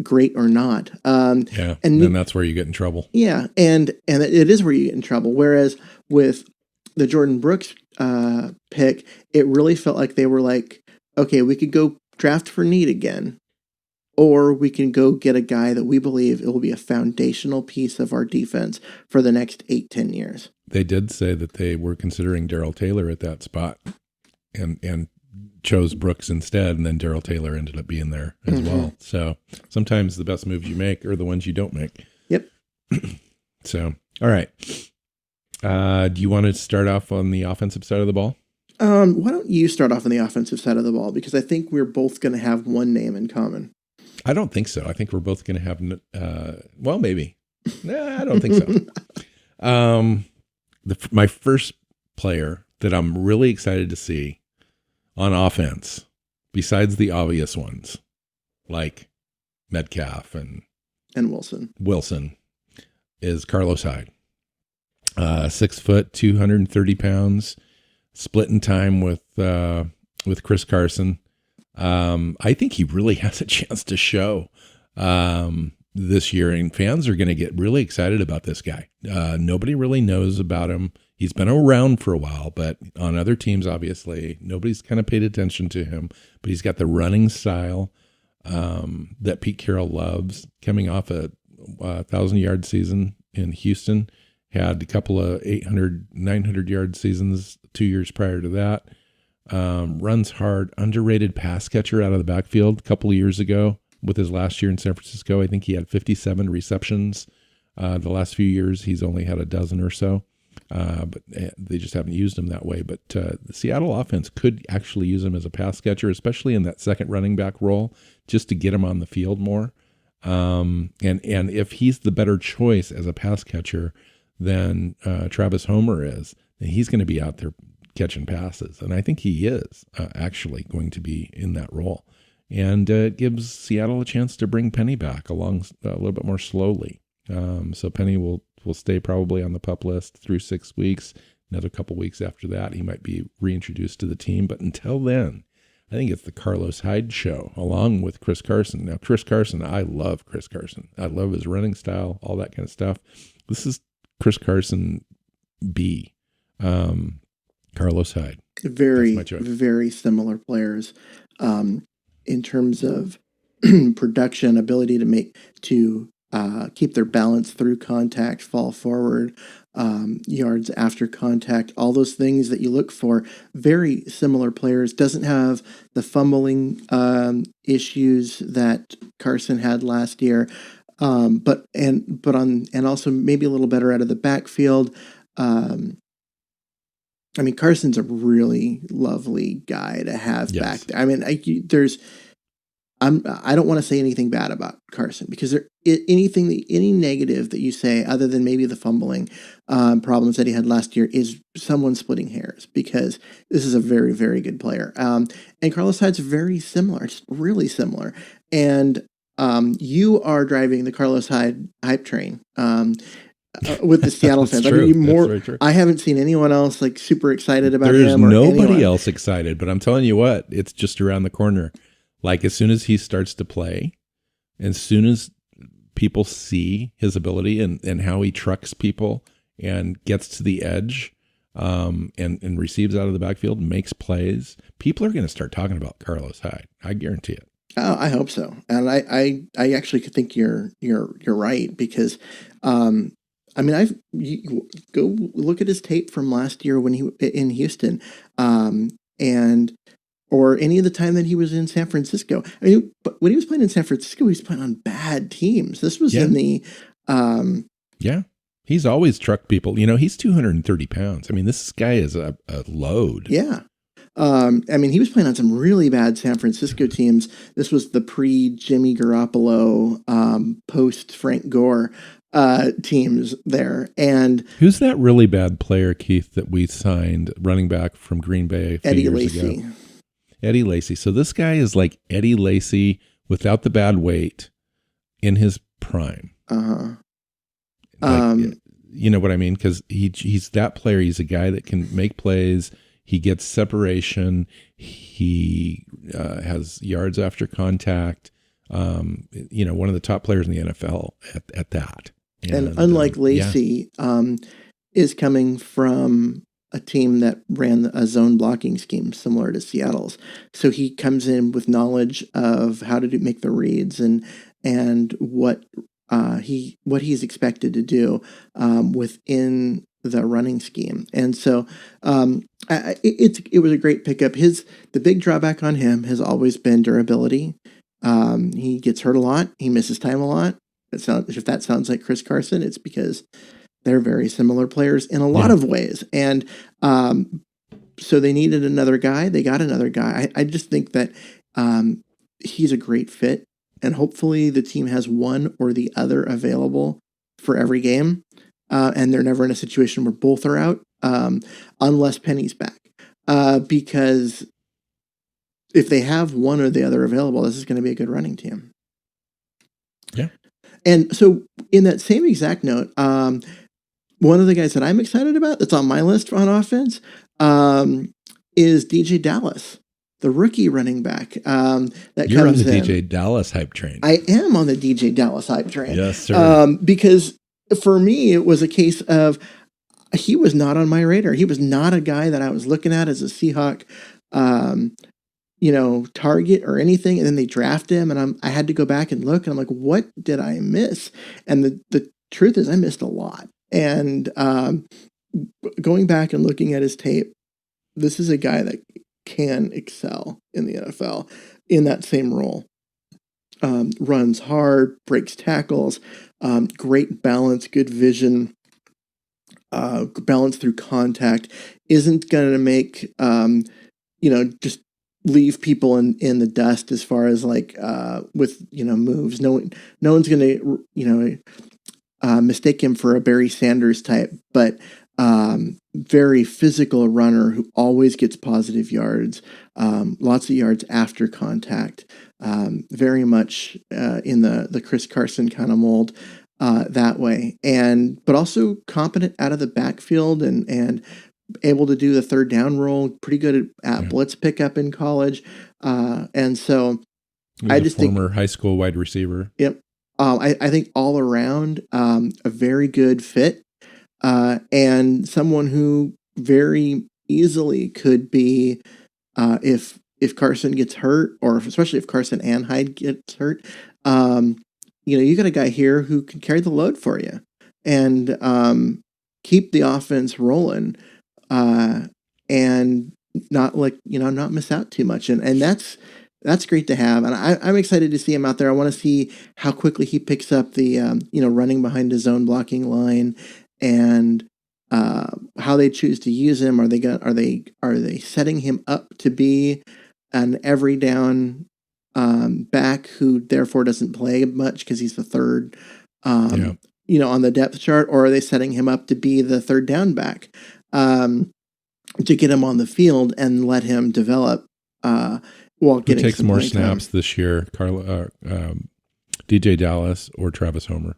great or not.
And then that's where you get in trouble.
Yeah, and it is where you get in trouble. Whereas with the Jordan Brooks pick, it really felt like they were like, okay, we could go draft for need again, or we can go get a guy that we believe it will be a foundational piece of our defense for the next 8-10 years.
They did say that they were considering Daryl Taylor at that spot and chose Brooks instead, and then Daryl Taylor ended up being there as well. So sometimes the best moves you make are the ones you don't make.
Yep.
So, all right. Do you want to start off on the offensive side of the ball?
Why don't you start off on the offensive side of the ball? Because I think we're both going to have one name in common.
I don't think so. I think we're both going to have, well, maybe. Nah, I don't think so. My first player that I'm really excited to see on offense, besides the obvious ones, like Metcalf and Wilson, is Carlos Hyde. 6 foot, 230 pounds, splitting time with Chris Carson. I think he really has a chance to show this year, and fans are going to get really excited about this guy. Nobody really knows about him. He's been around for a while, but on other teams, obviously, nobody's kind of paid attention to him. But he's got the running style that Pete Carroll loves. Coming off a 1,000-yard season in Houston, had a couple of 800, 900-yard seasons 2 years prior to that. Runs hard, underrated pass catcher out of the backfield a couple of years ago. With his last year in San Francisco, I think he had 57 receptions. The last few years, he's only had a dozen or so. But they just haven't used him that way. But the Seattle offense could actually use him as a pass catcher, especially in that second running back role, just to get him on the field more. And if he's the better choice as a pass catcher than Travis Homer is, then he's going to be out there catching passes. And I think he is actually going to be in that role. And it gives Seattle a chance to bring Penny back along a little bit more slowly. So Penny will stay probably on the PUP list through 6 weeks. Another couple weeks after that, he might be reintroduced to the team. But until then, I think it's the Carlos Hyde show along with Chris Carson. Now, Chris Carson, I love Chris Carson. I love his running style, all that kind of stuff. This is Chris Carson B. Carlos Hyde.
Very similar players in terms of production, ability to keep their balance through contact, fall forward, yards after contact, all those things that you look for. Very similar players. Doesn't have the fumbling issues that Carson had last year, but also maybe a little better out of the backfield. I mean, Carson's a really lovely guy to have back there. I mean, I don't want to say anything bad about Carson, because any negative that you say, other than maybe the fumbling problems that he had last year, is someone splitting hairs, because this is a very, very good player. And Carlos Hyde's very similar, just really similar. And you are driving the Carlos Hyde hype train. With the Seattle fans. I haven't seen anyone else like super excited about him.
There's nobody else excited, but I'm telling you what, it's just around the corner. Like, as soon as he starts to play, as soon as people see his ability and how he trucks people and gets to the edge and receives out of the backfield, makes plays, people are going to start talking about Carlos Hyde. I guarantee it.
Oh, I hope so. And I actually think you're right, because I mean, you go look at his tape from last year when he in Houston, or any of the time that he was in San Francisco. I mean, but when he was playing in San Francisco, he was playing on bad teams. This was in the
he's always trucked people. You know, he's 230 pounds. I mean, this guy is a load.
Yeah. I mean, he was playing on some really bad San Francisco teams. This was the pre-Jimmy Garoppolo, post-Frank Gore teams there. And
who's that really bad player, Keith, that we signed, running back from Green Bay a few
Eddie
years
Lacy.
ago? Eddie Lacy. So this guy is like Eddie Lacy without the bad weight in his prime. You know what I mean? Because he's that player. He's a guy that can make plays. He gets separation. He has yards after contact. One of the top players in the NFL at that.
And unlike Lacy, is coming from a team that ran a zone blocking scheme similar to Seattle's. So he comes in with knowledge of how to make the reads and what he's expected to do within the running scheme. And so it was a great pickup. The big drawback on him has always been durability. He gets hurt a lot. He misses time a lot. If that sounds like Chris Carson, it's because they're very similar players in a lot of ways. And so they needed another guy. They got another guy. I just think that he's a great fit. And hopefully the team has one or the other available for every game. And they're never in a situation where both are out, unless Penny's back. Because if they have one or the other available, this is going to be a good running team.
Yeah.
And so in that same exact note, one of the guys that I'm excited about that's on my list on offense is DJ Dallas, the rookie running back.
You're on the DJ Dallas hype train.
I am on the DJ Dallas hype train.
Yes, sir.
Because for me, it was a case of he was not on my radar. He was not a guy that I was looking at as a Seahawk target or anything. And then they draft him and I had to go back and look and I'm like, what did I miss? And the truth is I missed a lot. And going back and looking at his tape, this is a guy that can excel in the NFL in that same role. Runs hard, breaks tackles, great balance, good vision, balance through contact, isn't going to make, just leave people in the dust as far as with moves. No one's going to mistake him for a Barry Sanders type, but very physical runner who always gets positive yards, lots of yards after contact, very much in the Chris Carson kind of mold that way, but also competent out of the backfield and able to do the third down role, pretty good at blitz pickup in college. And so I just think
former high school wide receiver.
Yep. I think all around, a very good fit, and someone who very easily could be, if Carson gets hurt, or especially if Carson and Hyde gets hurt, you got a guy here who can carry the load for you and keep the offense rolling, and not not miss out too much. And that's great to have. And I'm excited to see him out there. I want to see how quickly he picks up the, running behind his zone blocking line and how they choose to use him. Are they setting him up to be an every down back who therefore doesn't play much because he's the third, on the depth chart, or are they setting him up to be the third down back to get him on the field and let him develop while getting
Who takes more
snaps
this year, DJ Dallas or Travis Homer?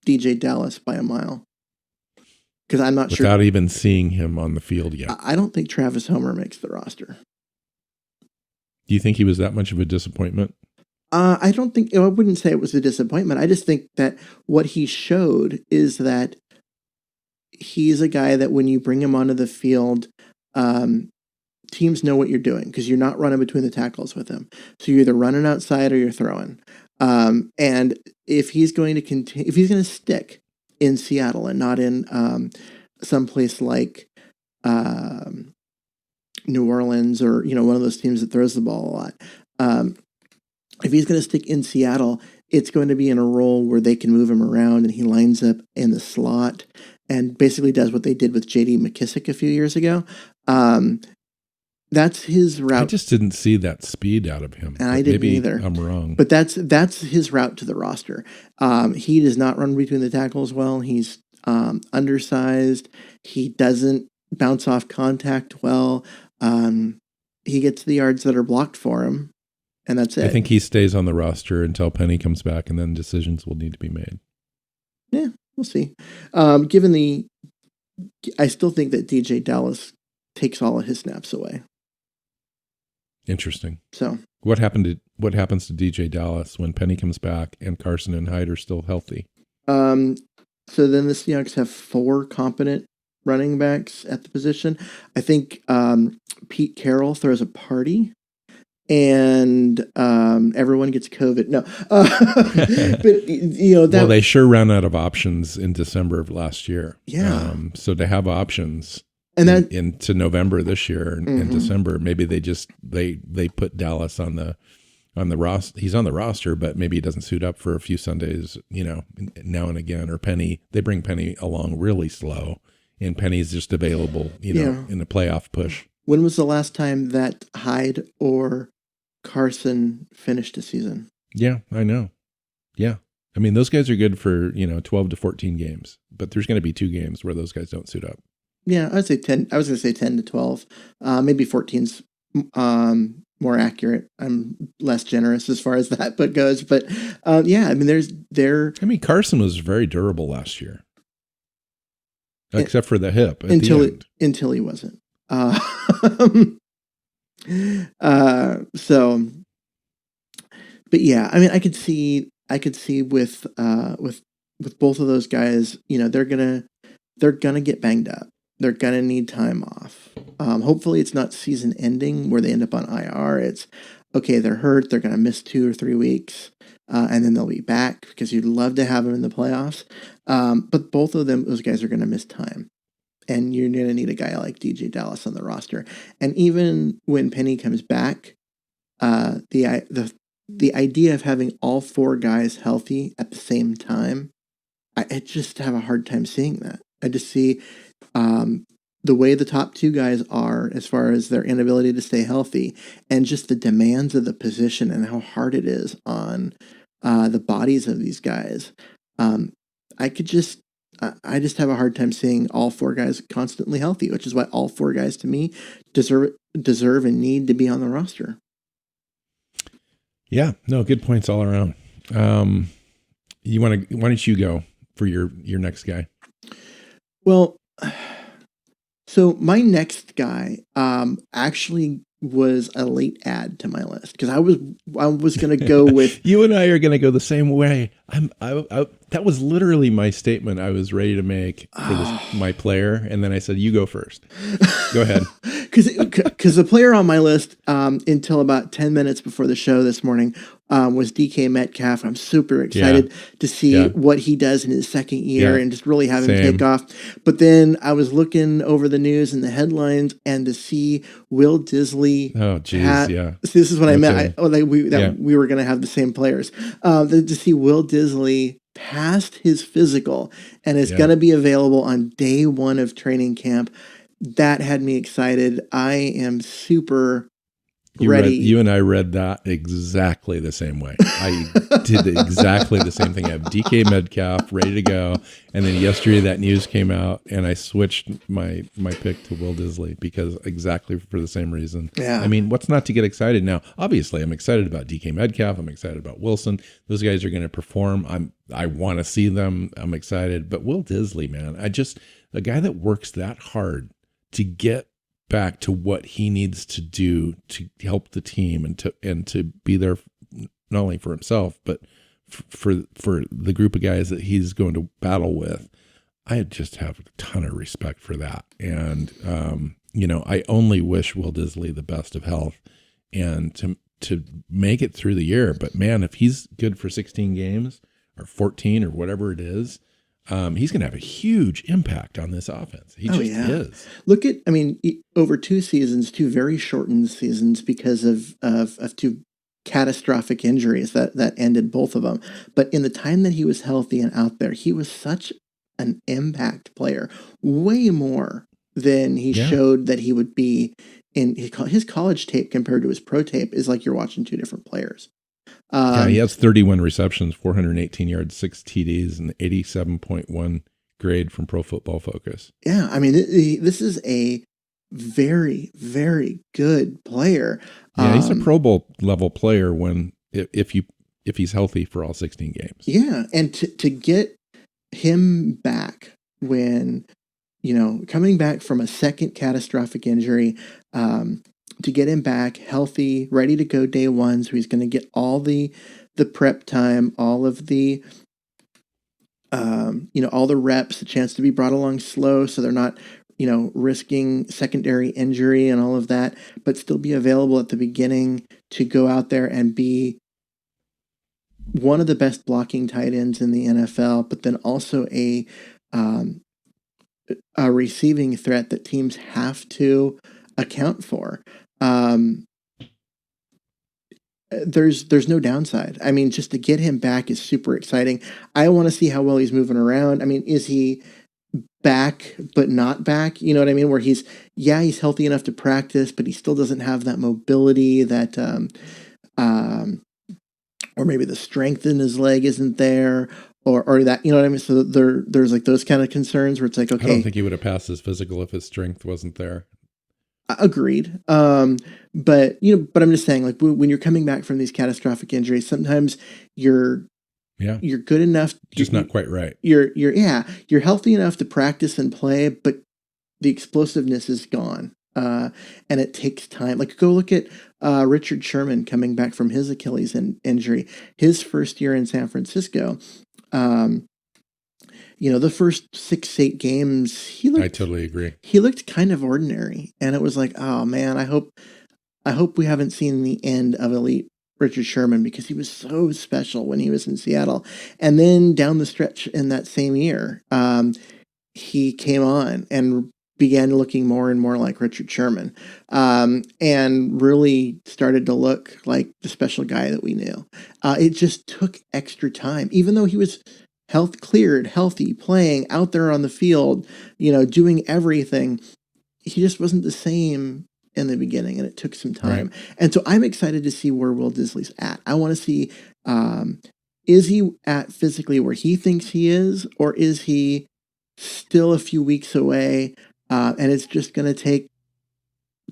DJ Dallas by a mile. Because I'm not sure.
Without even seeing him on the field yet.
I don't think Travis Homer makes the roster.
Do you think he was that much of a disappointment?
I don't think, I wouldn't say it was a disappointment. I just think that what he showed is that he's a guy that when you bring him onto the field, teams know what you're doing because you're not running between the tackles with him. So you're either running outside or you're throwing. And if he's going to continue, if he's going to stick in Seattle and not in someplace like New Orleans or one of those teams that throws the ball a lot, if he's going to stick in Seattle, it's going to be in a role where they can move him around and he lines up in the slot and basically does what they did with J.D. McKissick a few years ago. that's his route.
I just didn't see that speed out of him.
And I didn't
maybe
either.
I'm wrong.
But that's his route to the roster. He does not run between the tackles well. He's undersized. He doesn't bounce off contact well. He gets the yards that are blocked for him, and that's it.
I think he stays on the roster until Penny comes back, and then decisions will need to be made.
Yeah, we'll see. I still think that DJ Dallas takes all of his snaps away.
Interesting.
So
what happens to DJ Dallas when Penny comes back and Carson and Hyde are still healthy?
So then the Seahawks have 4 competent running backs at the position. I think Pete Carroll throws a party and everyone gets COVID. No, but
well, they sure ran out of options in December of last year.
Yeah.
So to have options
and that
into November this year and December, maybe they put Dallas on the roster. He's on the roster, but maybe he doesn't suit up for a few Sundays, now and again. Or Penny, they bring Penny along really slow, and Penny's just available, in the playoff push.
When was the last time that Hyde or Carson finished a season?
Yeah, I know. Yeah. I mean, those guys are good for, 12 to 14 games, but there's going to be 2 games where those guys don't suit up.
Yeah, I would say 10. I was going to say 10 to 12. Maybe 14's more accurate. I'm less generous as far as that goes. But yeah, I mean,
Carson was very durable last year, except for the hip
until he wasn't. But yeah, I mean, I could see with both of those guys, they're gonna get banged up. They're gonna need time off. Hopefully it's not season ending where they end up on IR. It's okay, they're hurt, they're gonna miss 2 or 3 weeks, and then they'll be back because you'd love to have them in the playoffs. But both of those guys are gonna miss time. And you're going to need a guy like DJ Dallas on the roster. And even when Penny comes back, the idea of having all 4 guys healthy at the same time, I just have a hard time seeing that. I just see the way the top 2 guys are as far as their inability to stay healthy and just the demands of the position and how hard it is on the bodies of these guys. I just have a hard time seeing all 4 guys constantly healthy, which is why all 4 guys to me deserve and need to be on the roster.
Yeah, no, good points all around. Why don't you go for your next guy?
Well, so my next guy actually was a late add to my list because I was going to go with
you and I are going to go the same way. That was literally my statement I was ready to make for my player, and then I said, "You go first." Go ahead.
Because the player on my list until about 10 minutes before the show this morning was DK Metcalf. I'm super excited to see what he does in his second year and just really have him take off. But then I was looking over the news and the headlines and to see Will Disley.
Oh, geez,
So this is what I meant. We were going to have the same players. To see Will Disley passed his physical and is going to be available on day 1 of training camp. That had me excited. I am super ready.
You and I read that exactly the same way. I did exactly the same thing. I have DK Metcalf ready to go. And then yesterday that news came out and I switched my pick to Will Disley because exactly for the same reason.
Yeah.
I mean, what's not to get excited now? Obviously, I'm excited about DK Metcalf. I'm excited about Wilson. Those guys are going to perform. I want to see them. I'm excited. But Will Disley, man, a guy that works that hard to get back to what he needs to do to help the team and to be there not only for himself but for the group of guys that he's going to battle with. I just have a ton of respect for that, and I only wish Will Disley the best of health and to make it through the year. But man, if he's good for 16 games or 14 or whatever it is, he's going to have a huge impact on this offense. He is.
Look at, over 2 seasons, 2 very shortened seasons because of 2 catastrophic injuries that ended both of them. But in the time that he was healthy and out there, he was such an impact player, way more than he showed that he would be his college tape compared to his pro tape is like you're watching two different players.
Yeah, he has 31 receptions, 418 yards, 6 TDs, and 87.1 grade from Pro Football Focus.
Yeah, I mean, this is a very, very good player.
Yeah, he's a Pro Bowl level player if he's healthy for all 16 games.
Yeah, and to get him back when, coming back from a second catastrophic injury, to get him back healthy, ready to go day one, so he's going to get all the prep time, all of the all the reps, a chance to be brought along slow, so they're not risking secondary injury and all of that, but still be available at the beginning to go out there and be one of the best blocking tight ends in the NFL, but then also a receiving threat that teams have to account for. There's no downside. I mean, just to get him back is super exciting. I want to see how well he's moving around. I mean, is he back but not back? You know what I mean? Where he's healthy enough to practice, but he still doesn't have that mobility that or maybe the strength in his leg isn't there, or that, you know what I mean? So there's like those kind of concerns where it's like, okay,
I don't think he would have passed his physical if his strength wasn't there.
Agreed. But I'm just saying, like, when you're coming back from these catastrophic injuries, sometimes you're good enough,
just not quite right.
You're healthy enough to practice and play, but the explosiveness is gone. And it takes time. Like, go look at Richard Sherman coming back from his Achilles injury, his first year in San Francisco. The first 6-8 games,
I totally agree.
He looked kind of ordinary, and it was like, oh man, I hope we haven't seen the end of elite Richard Sherman, because he was so special when he was in Seattle. And then down the stretch in that same year, he came on and began looking more and more like Richard Sherman, and really started to look like the special guy that we knew. It just took extra time, even though he was healthy, playing out there on the field, doing everything. He just wasn't the same in the beginning, and it took some time. Right. And so I'm excited to see where Will Dissly's at. I want to see, is he at physically where he thinks he is, or is he still a few weeks away, and it's just going to take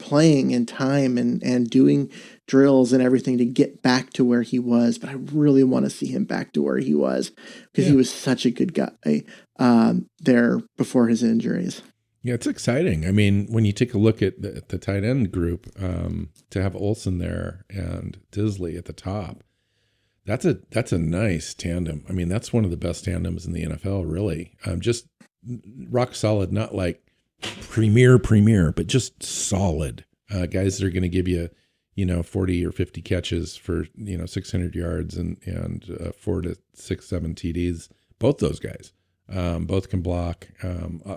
playing and time and doing drills and everything to get back to where he was. But I really want to see him back to where he was, because he was such a good guy there before his injuries.
Yeah, it's exciting. I mean, when you take a look at the tight end group, to have Olsen there and Dissly at the top, that's a nice tandem. I mean, that's one of the best tandems in the NFL, really. Just rock solid, not like premier, but just solid guys that are going to give you, 40 or 50 catches for 600 yards and 4 to 6, 7 TDs. Both those guys. Both can block.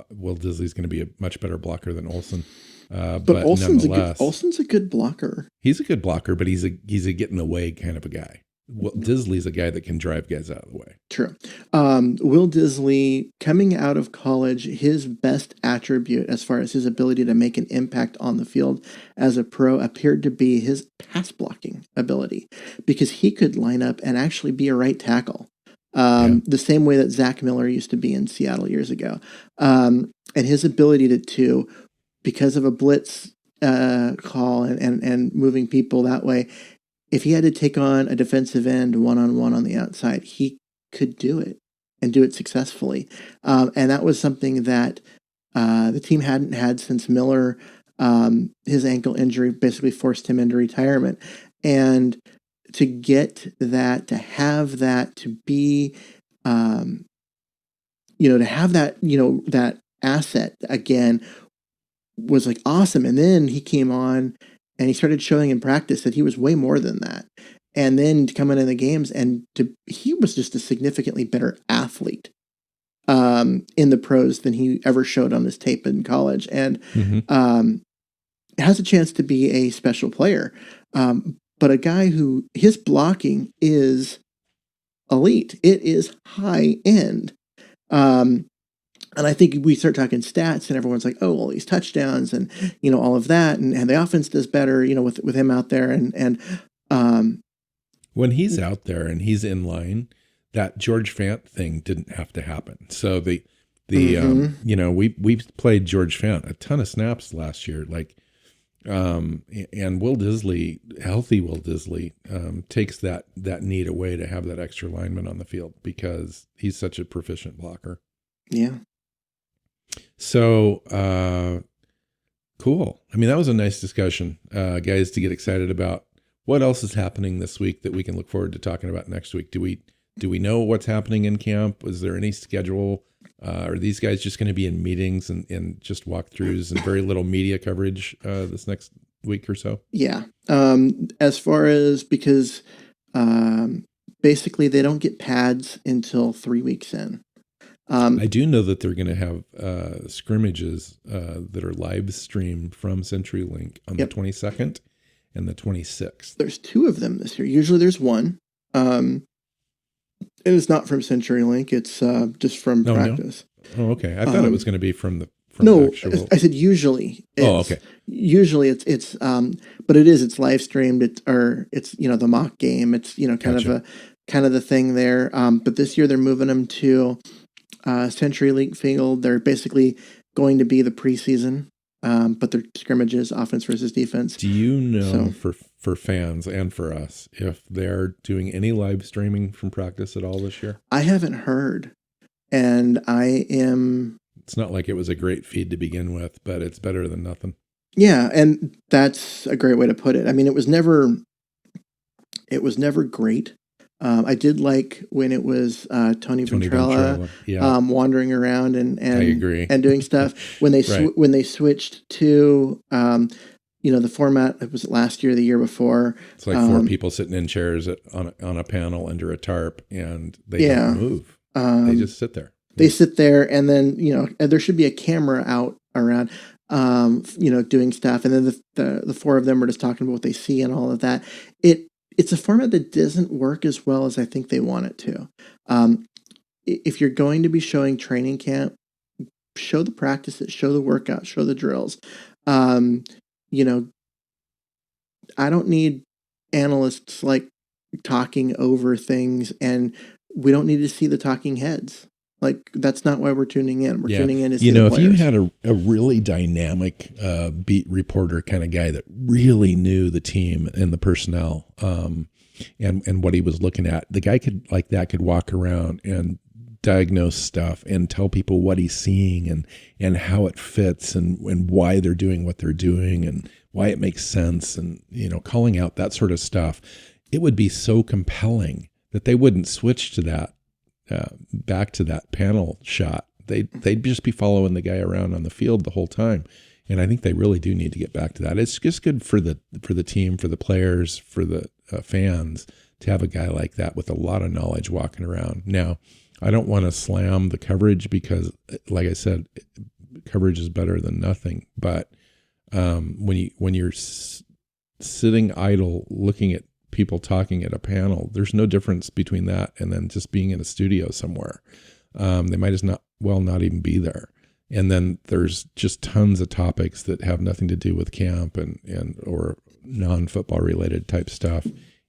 Will Dissly's going to be a much better blocker than Olsen. But
Olsen's a good blocker.
He's a good blocker, but he's a get in the way kind of a guy. Well, Dissly's a guy that can drive guys out of the way.
True. Will Dissly, coming out of college, his best attribute as far as his ability to make an impact on the field as a pro appeared to be his pass blocking ability, because he could line up and actually be a right tackle. The same way that Zach Miller used to be in Seattle years ago. And his ability to because of a blitz call and moving people that way, if he had to take on a defensive end one-on-one on the outside, he could do it and do it successfully. And that was something that the team hadn't had since Miller, his ankle injury basically forced him into retirement. And to get that, to have that, to be, to have that, that asset again was like awesome. And then he came on and he started showing in practice that he was way more than that. And then to come in the games he was just a significantly better athlete in the pros than he ever showed on his tape in college. And has a chance to be a special player. But a guy who his blocking is elite. It is high end. And I think we start talking stats, and everyone's like, "Oh, all these touchdowns, and all of that, and the offense does better, with him out there." And
when he's out there and he's in line, that George Fant thing didn't have to happen. So we played George Fant a ton of snaps last year, and Will Disley, healthy Will Disley, takes that need away to have that extra lineman on the field because he's such a proficient blocker.
Yeah.
So, cool. I mean, that was a nice discussion, guys, to get excited about. What else is happening this week that we can look forward to talking about next week? Do we know what's happening in camp? Is there any schedule? Are these guys just going to be in meetings and just walkthroughs and very little media coverage this next week or so?
Yeah. As far as, because basically they don't get pads until 3 weeks in.
I do know that they're going to have scrimmages that are live streamed from CenturyLink on the 22nd and the 26th.
There's 2 of them this year. Usually there's one. And it's not from CenturyLink. It's just from practice.
No? Oh, okay. I thought it was going to be from the actual...
I said usually.
Okay.
Usually it's but it's live streamed. It's the mock game. It's kind of the thing there. But this year they're moving them to CenturyLink Field. They're basically going to be the preseason, but they're scrimmages, offense versus defense.
Do you know for fans and for us if they're doing any live streaming from practice at all this year?
I haven't heard, and I am.
It's not like it was a great feed to begin with, but it's better than nothing.
Yeah, and that's a great way to put it. I mean, it was never great. I did like when it was Tony Ventrella wandering around and
I agree.
and doing stuff. When they when they switched to the format, it was last year, the year before.
It's like 4 people sitting in chairs on a panel under a tarp, and they don't move. They just sit there.
They sit there, and then there should be a camera out around, doing stuff, and then the 4 of them are just talking about what they see and all of that. It's a format that doesn't work as well as I think they want it to. If you're going to be showing training camp, show the practices, show the workouts, show the drills. I don't need analysts talking over things, and we don't need to see the talking heads. That's not why we're tuning in. We're tuning in to see the players.
If you had a really dynamic beat reporter kind of guy that really knew the team and the personnel and what he was looking at, the guy could walk around and diagnose stuff and tell people what he's seeing and how it fits and why they're doing what they're doing and why it makes sense and, calling out that sort of stuff. It would be so compelling that they wouldn't switch to that. Back to that panel shot, they'd just be following the guy around on the field the whole time, and I think they really do need to get back to that. It's just good for the team, for the players, for the fans to have a guy like that with a lot of knowledge walking around. Now, I don't want to slam the coverage because, like I said, coverage is better than nothing. But when you're sitting idle looking at people talking at a panel, there's no difference between that and then just being in a studio somewhere. They might not even be there. And then there's just tons of topics that have nothing to do with camp and or non-football related type stuff.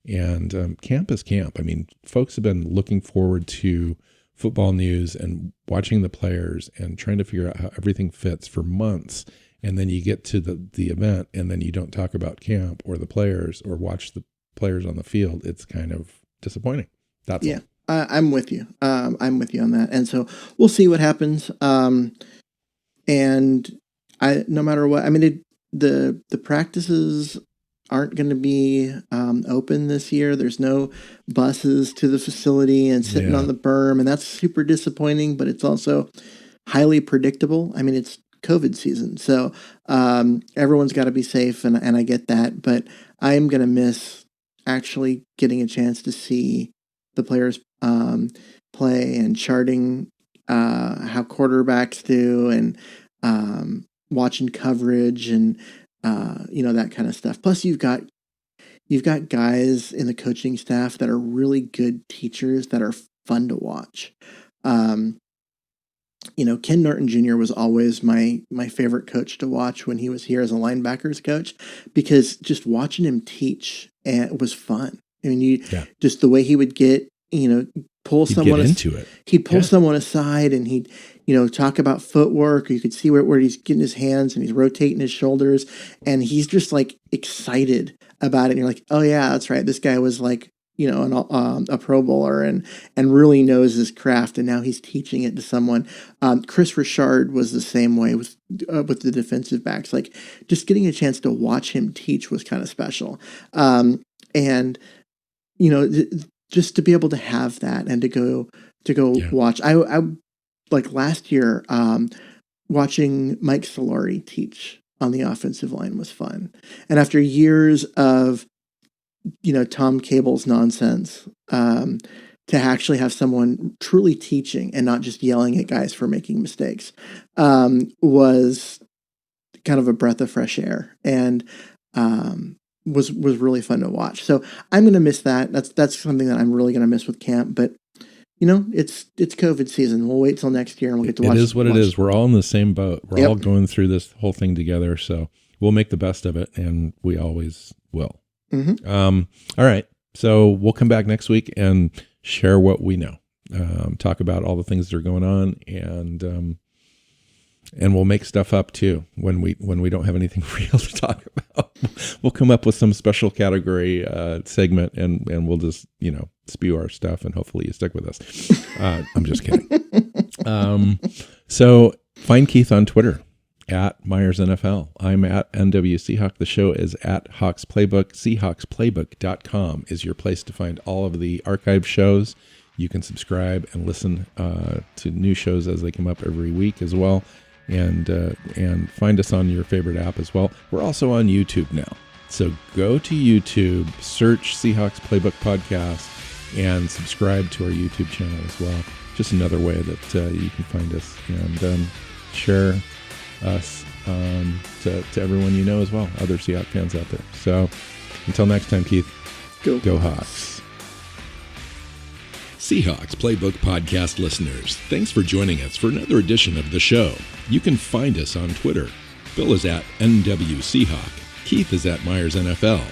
And camp is camp. I mean, folks have been looking forward to football news and watching the players and trying to figure out how everything fits for months. And then you get to the event and then you don't talk about camp or the players or watch the players on the field. It's kind of disappointing. That's all.
I'm with you. I'm with you on that. And so we'll see what happens. And no matter what, I mean, the practices aren't going to be open this year. There's no buses to the facility and sitting on the berm, and that's super disappointing, but it's also highly predictable. I mean, it's COVID season, so everyone's got to be safe, and I get that, but I am going to miss actually getting a chance to see the players play and charting how quarterbacks do and watching coverage and that kind of stuff. Plus, you've got guys in the coaching staff that are really good teachers that are fun to watch. Ken Norton Jr. was always my favorite coach to watch when he was here as a linebackers coach, because just watching him teach was fun. I mean, just the way he would get, pull someone
into it.
He'd pull someone aside and he'd, talk about footwork. Or you could see where he's getting his hands and he's rotating his shoulders, and he's just like excited about it. And you're like, oh yeah, that's right. This guy was like, a Pro Bowler and really knows his craft, and now he's teaching it to someone. Chris Richard was the same way with the defensive backs. Like, just getting a chance to watch him teach was kind of special. And just to be able to have that and to go watch. I like last year, watching Mike Solari teach on the offensive line was fun. And after years of Tom Cable's nonsense, to actually have someone truly teaching and not just yelling at guys for making mistakes, was kind of a breath of fresh air, and was really fun to watch. So I'm going to miss that. That's something that I'm really going to miss with camp. But it's COVID season. We'll wait till next year and we'll get to watch.
It is what it is. We're all in the same boat. We're all going through this whole thing together. So we'll make the best of it, and we always will.
Mm-hmm.
All right. So we'll come back next week and share what we know, talk about all the things that are going on, and we'll make stuff up too when we don't have anything real to talk about. We'll come up with some special category segment, and we'll just spew our stuff, and hopefully you stick with us. I'm just kidding. So find Keith on Twitter at Myers NFL. I'm at NW Seahawk. The show is at Hawks Playbook. Seahawksplaybook.com is your place to find all of the archive shows. You can subscribe and listen to new shows as they come up every week as well. And find us on your favorite app as well. We're also on YouTube now. So go to YouTube, search Seahawks Playbook Podcast, and subscribe to our YouTube channel as well. Just another way that you can find us, and share us to everyone you know as well, other Seahawks fans out there. So until next time, Keith, go Hawks.
Seahawks Playbook Podcast listeners, thanks for joining us for another edition of the show. You can find us on Twitter. Bill is at NW Seahawk, Keith is at Myers NFL,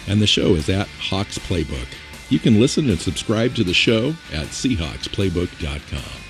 and the show is at Hawks Playbook. You can listen and subscribe to the show at SeahawksPlaybook.com.